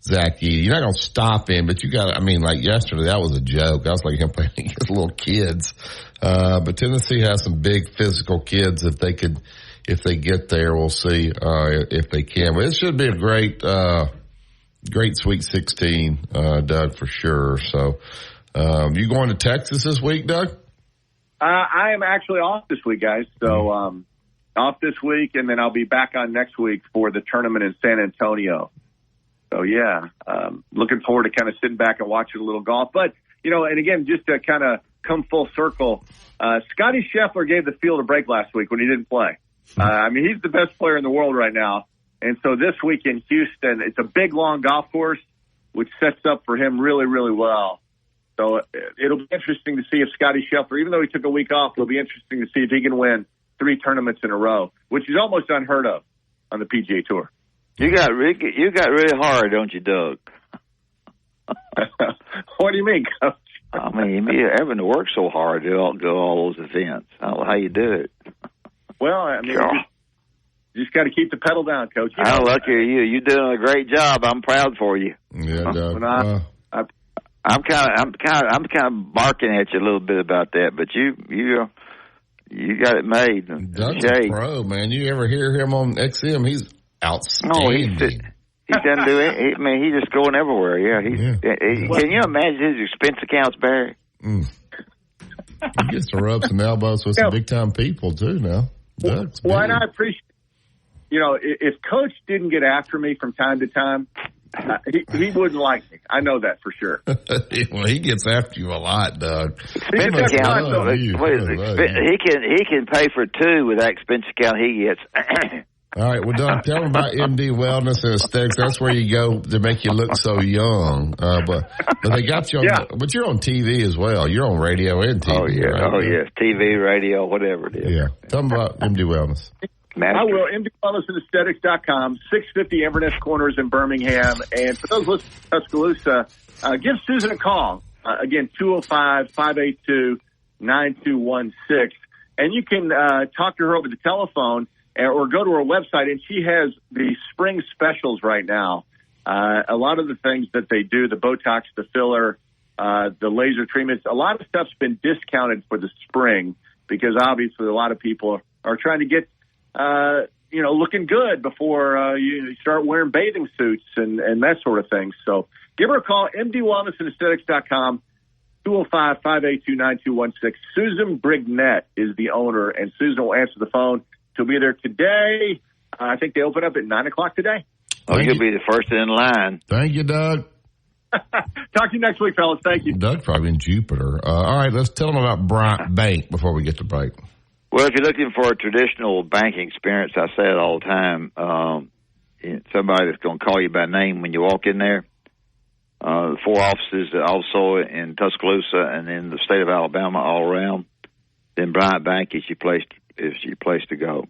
Zach Edey. You're not going to stop him, but you got to, like yesterday, that was a joke. I was like him playing against little kids. But Tennessee has some big physical kids. If they could if they get there. We'll see if they can. But it should be a great Sweet 16, Doug, for sure. So you going to Texas this week, Doug? I am actually off this week, guys. So off this week, and then I'll be back on next week for the tournament in San Antonio. So, yeah, looking forward to kind of sitting back and watching a little golf. But, and again, just to kind of come full circle, Scotty Scheffler gave the field a break last week when he didn't play. He's the best player in the world right now. And so this week in Houston, it's a big, long golf course, which sets up for him really, really well. So it'll be interesting to see if Scotty Scheffler, even though he took a week off, it'll be interesting to see if he can win 3 tournaments in a row, which is almost unheard of on the PGA Tour. You got really hard, don't you, Doug? What do you mean, Coach? You're having to work so hard to go all those events. I don't know how you do it. Well, you just got to keep the pedal down, Coach. How lucky are you? You're doing a great job. I'm proud for you. Yeah, Doug. I'm kind of barking at you a little bit about that, but you got it made. Doug's a pro, man. You ever hear him on XM? He's outstanding. He doesn't do it. He's just going everywhere. Yeah. Can you imagine his expense accounts, Barry? He gets to rub some elbows with some big time people too. Now, and I appreciate. If Coach didn't get after me from time to time, he wouldn't like me. I know that for sure. Well, he gets after you a lot, Doug. Expense account. He can pay for 2 with that expense account he gets. All right, well, Doug, tell them about MD Wellness and Aesthetics. That's where you go to make you look so young. But they got you on, but you're on TV as well. You're on radio and TV. Oh, yeah. Right? Yes. TV, radio, whatever it is. Yeah. Tell them about MD Wellness. I will. MDWellness&Aesthetics.com, 650 Inverness Corners in Birmingham. And for those listening to Tuscaloosa, give Susan a call. Again, 205-582-9216. And you can talk to her over the telephone or go to her website, and she has the spring specials right now. A lot of the things that they do, the Botox, the filler, the laser treatments, a lot of stuff's been discounted for the spring because obviously a lot of people are trying to get looking good before you start wearing bathing suits and that sort of thing. So give her a call, MDWellness&Aesthetics.com, 205-582-9216. Susan Brignett is the owner, and Susan will answer the phone. She'll be there today. I think they open up at 9 o'clock today. You'll be the first in line. Thank you, Doug. Talk to you next week, fellas. Thank you. Doug probably in Jupiter. All right, let's tell them about Bryant Bank before we get to break. Well, if you're looking for a traditional banking experience, I say it all the time, somebody that's going to call you by name when you walk in there. The 4 offices also in Tuscaloosa and in the state of Alabama all around. Then Bryant Bank is your place to go.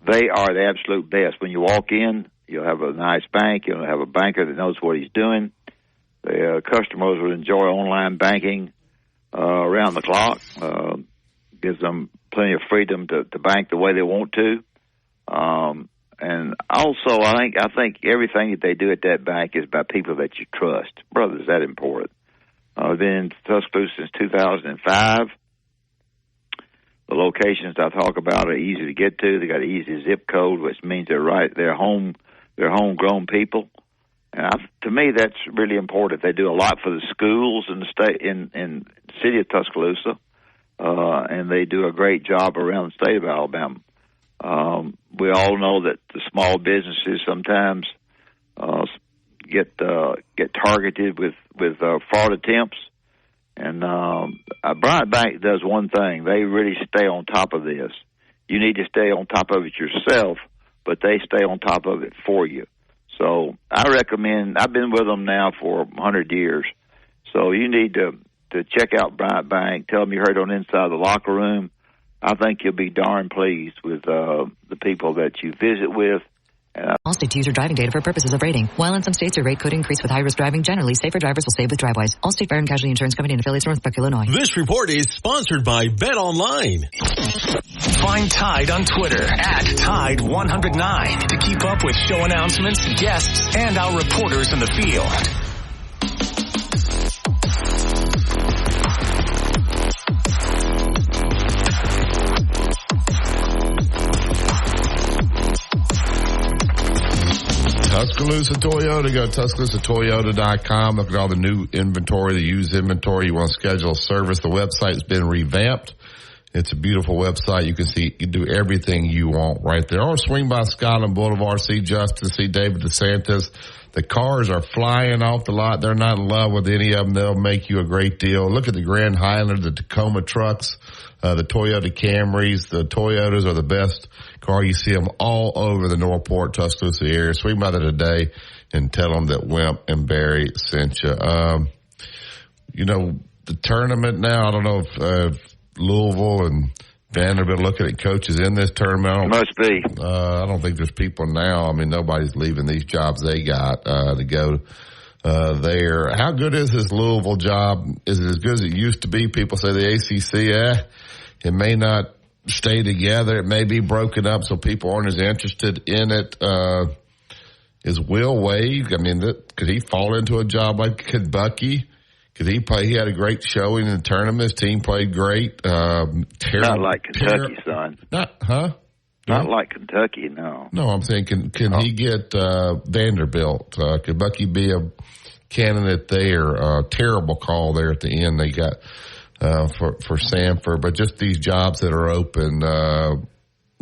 They are the absolute best. When you walk in, you'll have a nice bank. You'll have a banker that knows what he's doing. The customers will enjoy online banking around the clock. Gives them plenty of freedom to bank the way they want to. And also, I think everything that they do at that bank is by people that you trust. Brother, is that important? Then Tuscaloosa since 2005. The locations I talk about are easy to get to. They got an easy zip code, which means they're homegrown people. And to me, that's really important. They do a lot for the schools in the state, in the city of Tuscaloosa, and they do a great job around the state of Alabama. We all know that the small businesses sometimes get targeted with fraud attempts. And Bryant Bank does one thing. They really stay on top of this. You need to stay on top of it yourself, but they stay on top of it for you. So I recommend, I've been with them now for 100 years. So you need to check out Bryant Bank. Tell them you heard on Inside the Locker Room. I think you'll be darn pleased with the people that you visit with. Allstate to use your driving data for purposes of rating. While in some states your rate could increase with high-risk driving, generally safer drivers will save with Drivewise. Allstate Fire and Casualty Insurance Company and affiliates, Northbrook, Illinois. This report is sponsored by BetOnline. Find Tide on Twitter @Tide109 to keep up with show announcements, guests, and our reporters in the field. Tuscaloosa Toyota. Go to TuscaloosaToyota.com. Look at all the new inventory, the used inventory. You want to schedule a service. The website's been revamped. It's a beautiful website. You can do everything you want right there. Or swing by Scotland Boulevard, see Justin, see David DeSantis. The cars are flying off the lot. They're not in love with any of them. They'll make you a great deal. Look at the Grand Highlander, the Tacoma trucks, the Toyota Camrys. The Toyotas are the best car. You see them all over the Northport, Tuscaloosa area. Swing by there today and tell them that Wimp and Barry sent you. The tournament now, I don't know if Louisville and Vanderbilt looking at coaches in this tournament. Must be. I don't think there's people now. I mean, nobody's leaving these jobs they got to go there. How good is this Louisville job? Is it as good as it used to be? People say the ACC, it may not stay together. It may be broken up, so people aren't as interested in it. Is Will Wade, could he fall into a job like Kentucky? Could he play? He had a great showing in the tournament. His team played great. Not like Kentucky, son. Not like Kentucky, no. No, I'm saying, can he get Vanderbilt? Could Bucky be a candidate there? Terrible call there at the end they got for Sanford. But just these jobs that are open,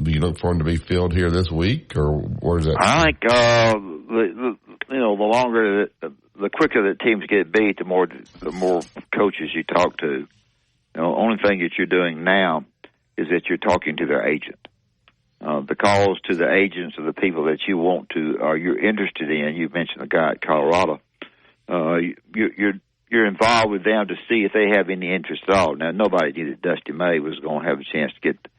do you look for them to be filled here this week, or where is that? I think the longer the quicker the teams get beat, the more coaches you talk to. The only thing that you're doing now is that you're talking to their agent. The calls to the agents of the people that you want to, or you're interested in. You mentioned the guy at Colorado. You're involved with them to see if they have any interest at all. Now, nobody knew that Dusty May was going to have a chance to get the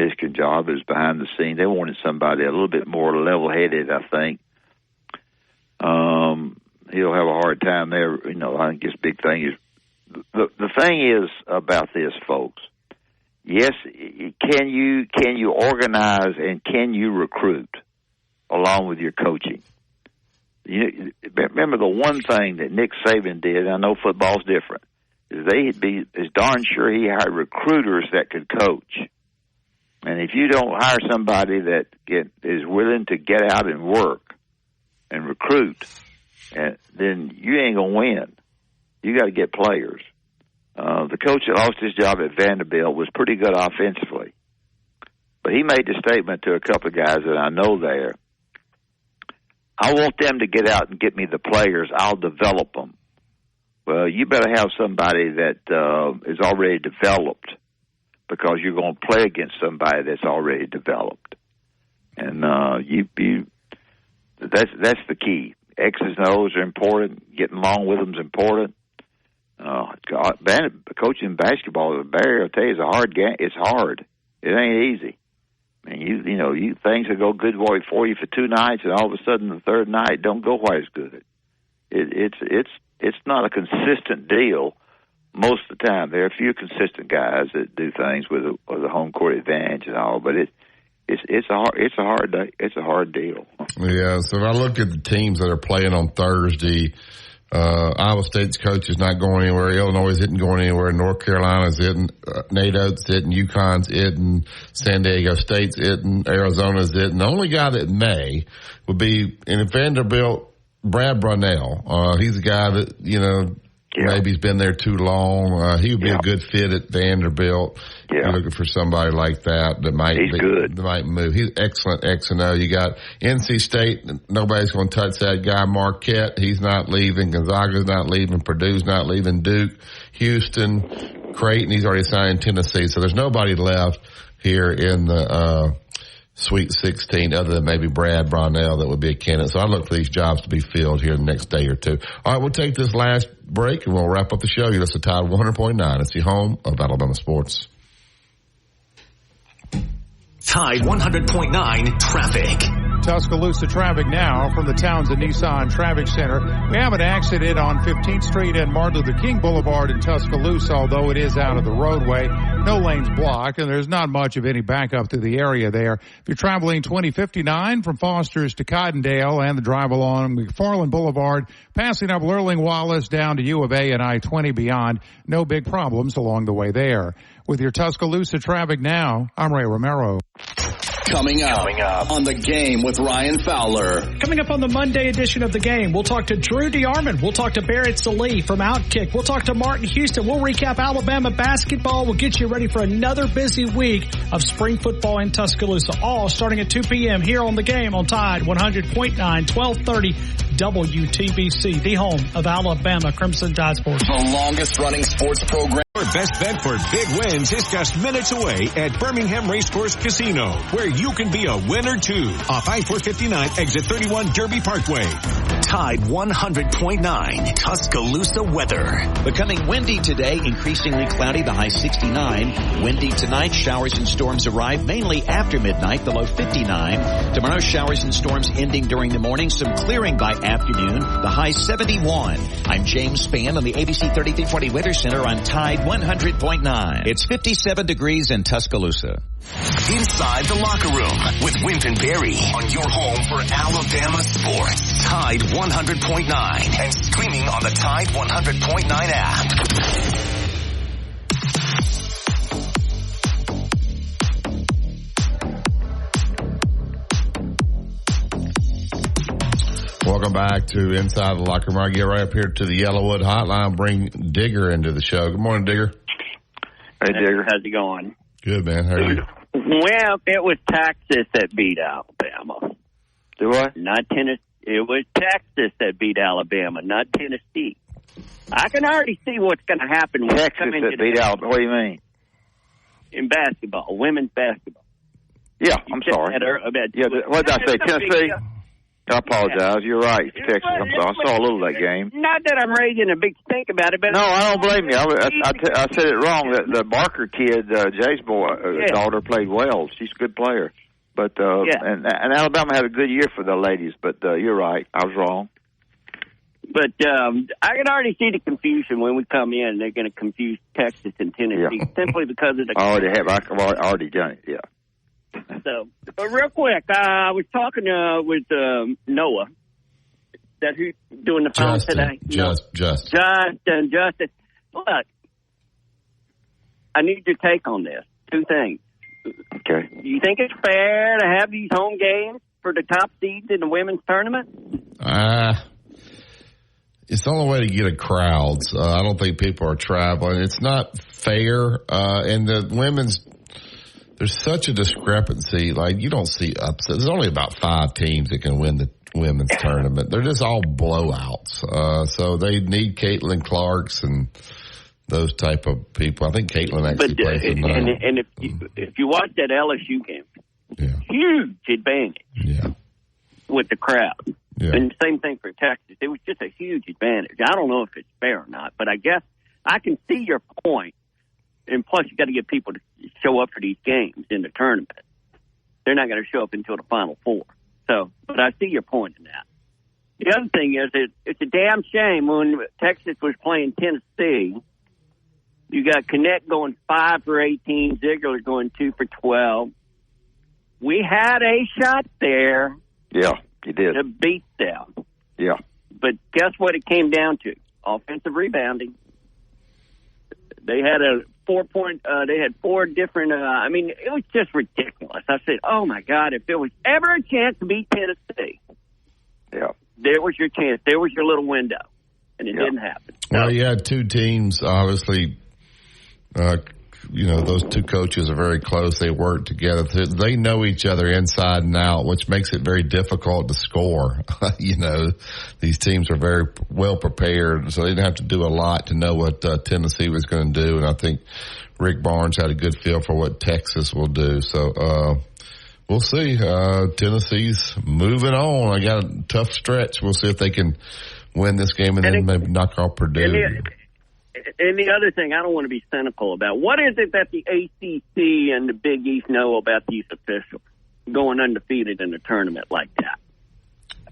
Michigan job. It was behind the scenes. They wanted somebody a little bit more level-headed, I think. He'll have a hard time there. I think his big thing is the thing is about this, folks. Yes, can you organize and can you recruit along with your coaching? Remember the one thing that Nick Saban did. I know football's different. Is darn sure he hired recruiters that could coach. And if you don't hire somebody that is willing to get out and work and recruit, then you ain't gonna win. You got to get players. The coach that lost his job at Vanderbilt was pretty good offensively, but he made the statement to a couple of guys that I know there. I want them to get out and get me the players. I'll develop them. Well, you better have somebody that is already developed, because you're going to play against somebody that's already developed, and that's the key. X's and O's are important. Getting along with them is important. Coaching basketball at Barry, I'll tell you, is a hard game. It's hard. It ain't easy. I mean, things will go good for you for 2 nights, and all of a sudden the third night don't go quite as good. It's not a consistent deal most of the time. There are a few consistent guys that do things with a home court advantage and all, but it's a hard deal. Yeah. So if I look at the teams that are playing on Thursday, Iowa State's coach is not going anywhere. Illinois isn't going anywhere. North Carolina's isn't. Nate Oates isn't. UConn's isn't. San Diego State's isn't. Arizona's isn't. The only guy that may would be in Vanderbilt, Brad Brownell. He's a guy that, maybe he's been there too long. He would be a good fit at Vanderbilt. You're looking for somebody like that that might move. He's excellent X and O. You got NC State. Nobody's going to touch that guy. Marquette, he's not leaving. Gonzaga's not leaving. Purdue's not leaving. Duke, Houston, Creighton, he's already signed Tennessee. So there's nobody left here in the Sweet 16 other than maybe Brad Brownell that would be a candidate. So I look for these jobs to be filled here in the next day or two. All right, we'll take this last break and we'll wrap up the show. You listen to Tide 100.9. It's the home of Alabama sports. Tide 100.9 traffic. Tuscaloosa traffic now from the Townsend Nissan Traffic Center. We have an accident on 15th Street and Martin Luther King Boulevard in Tuscaloosa, although it is out of the roadway. No lanes blocked, and there's not much of any backup through the area there. If you're traveling 2059 from Foster's to Cottondale and the drive along McFarland Boulevard, passing up Lurling Wallace down to U of A and I-20 beyond, no big problems along the way there. With your Tuscaloosa traffic now, I'm Ray Romero. Coming up on The Game with Ryan Fowler. Coming up on the Monday edition of The Game, we'll talk to Drew DeArmond. We'll talk to Barrett Salee from Outkick. We'll talk to Martin Houston. We'll recap Alabama basketball. We'll get you ready for another busy week of spring football in Tuscaloosa, all starting at 2 p.m. here on The Game on Tide 100.9, 1230 WTBC, the home of Alabama Crimson Tide Sports. The longest running sports program. Your best bet for big wins is just minutes away at Birmingham Racecourse Casino, where you can be a winner too. Off I-459, exit 31 Derby Parkway. Tide 100.9 Tuscaloosa weather. Becoming windy today, increasingly cloudy, the high 69. Windy tonight, showers and storms arrive mainly after midnight, the low 59. Tomorrow, showers and storms ending during the morning, some clearing by afternoon, the high 71. I'm James Spann on the ABC 3340 Weather Center on Tide 100.9. It's 57 degrees in Tuscaloosa. Inside the Locker Room with Wimp and Barry on your home for Alabama sports. Tide 100.9 and streaming on the Tide 100.9 app. Welcome back to Inside the Locker Room. I get right up here to the Yellowwood Hotline, bring Digger into the show. Good morning, Digger. Hey, Digger. How's it going? Good, man. How are you? Well, it was Texas that beat Alabama. Do what? Not Tennessee. It was Texas that beat Alabama, not Tennessee. I can already see what's going to happen when Texas that beat Alabama. What do you mean? In basketball, women's basketball. Yeah, I'm sorry. What did I say? Tennessee? I apologize. You're right. It's Texas. I'm sorry. I saw a little of that game. Not that I'm raising a big stink about it, but no, I don't blame you. I said it wrong. The Barker kid, Jay's daughter, played well. She's a good player. But and Alabama had a good year for the ladies. But you're right. I was wrong. But I can already see the confusion when we come in. They're going to confuse Texas and Tennessee simply because of the. I already done it. Yeah. So, but real quick, I was talking with Noah. That who's doing the phone today? Justin. Look, I need your take on this. Two things. Okay. Do you think it's fair to have these home games for the top seeds in the women's tournament? It's the only way to get a crowd. I don't think people are traveling. It's not fair. And the women's, there's such a discrepancy. Like, you don't see upsets. There's only about 5 teams that can win the women's tournament. They're just all blowouts. So they need Caitlin Clarks and those type of people. I think Caitlin actually plays tonight. And if you watch that LSU game, huge advantage with the crowd. Yeah. And same thing for Texas. It was just a huge advantage. I don't know if it's fair or not, but I guess I can see your point. And plus, you got to get people to show up for these games in the tournament. They're not going to show up until the Final Four. So, but I see your point in that. The other thing is it's a damn shame when Texas was playing Tennessee. You got Connect going 5 for 18, Ziegler going 2 for 12. We had a shot there. Yeah, you did. To beat them. Yeah. But guess what it came down to? Offensive rebounding. They had they had 4 different, it was just ridiculous. I said, oh my God, if there was ever a chance to beat Tennessee, there was your chance. There was your little window. And it didn't happen. Well, you had 2 teams, obviously, those 2 coaches are very close. They work together. They know each other inside and out, which makes it very difficult to score. These teams are very well prepared, so they didn't have to do a lot to know what Tennessee was going to do. And I think Rick Barnes had a good feel for what Texas will do. So we'll see. Tennessee's moving on. I got a tough stretch. We'll see if they can win this game and then maybe knock off Purdue. And the other thing, I don't want to be cynical about, what is it that the ACC and the Big East know about these officials going undefeated in a tournament like that?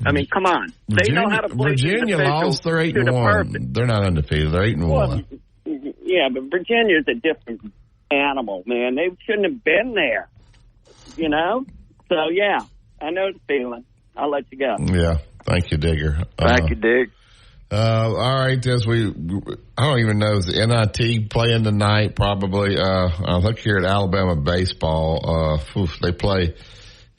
I mean, come on. They know how to play. Virginia lost. They're 8-1. They're not undefeated. They're 8-1. Yeah, but Virginia's a different animal, man. They shouldn't have been there, So, yeah, I know the feeling. I'll let you go. Yeah. Thank you, Digger. Thank you, Dig. All right, I don't even know, is the NIT playing tonight? Probably. I look here at Alabama baseball. They play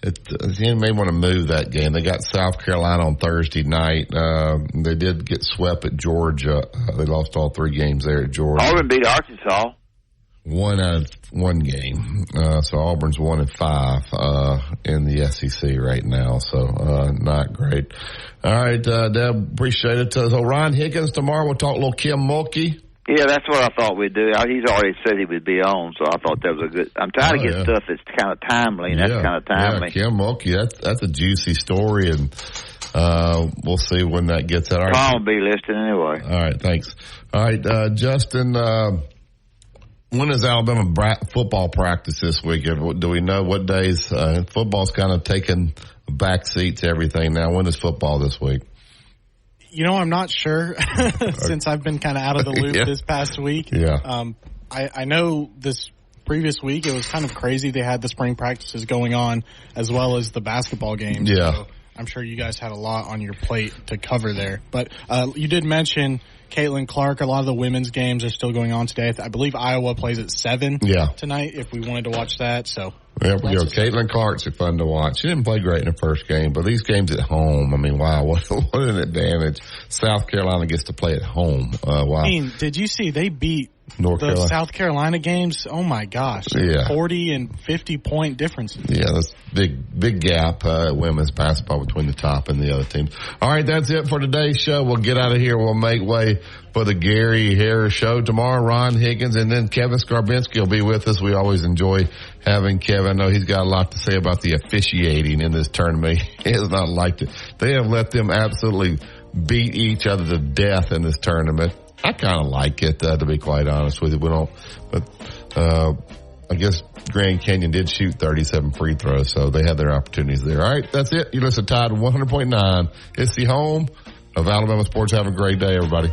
You may want to move that game. They got South Carolina on Thursday night. They did get swept at Georgia. They lost all 3 games there at Georgia. Auburn beat Arkansas. 1 out of 1 game. So Auburn's 1-5 in the SEC right now. So not great. All right, Deb, appreciate it. So Ron Higgins tomorrow. We'll talk a little Kim Mulkey. Yeah, that's what I thought we'd do. He's already said he would be on, so I thought that was a good. I'm trying to get stuff that's kind of timely, and that's kind of timely. Yeah, Kim Mulkey, that's a juicy story, and we'll see when that gets out. Tom will be listed anyway. All right, thanks. All right, Justin, when is Alabama football practice this week? Do we know what days? Football's kind of taking a back seat to everything now. When is football this week? You know, I'm not sure since I've been kind of out of the loop this past week. Yeah. I know this previous week it was kind of crazy. They had the spring practices going on as well as the basketball games. Yeah. So I'm sure you guys had a lot on your plate to cover there. But you did mention Caitlin Clark. A lot of the women's games are still going on today. I believe Iowa plays at 7 tonight if we wanted to watch that. So. There we go. Caitlin Clark's fun to watch. She didn't play great in the first game, but these games at home, I mean, wow, what an advantage. South Carolina gets to play at home. Wow. I mean, did you see they beat the South Carolina games? Oh, my gosh. Yeah. 40 and 50-point differences. Yeah, that's big gap, women's basketball between the top and the other teams. All right, that's it for today's show. We'll get out of here. We'll make way for the Gary Harris Show tomorrow. Ron Higgins and then Kevin Skarbinski will be with us. We always enjoy having Kevin. I know he's got a lot to say about the officiating in this tournament. He has not liked it. They have let them absolutely beat each other to death in this tournament. I kind of like it, to be quite honest with you. I guess Grand Canyon did shoot 37 free throws, so they had their opportunities there. All right, that's it. You listen to Tide 100.9. It's the home of Alabama sports. Have a great day, everybody.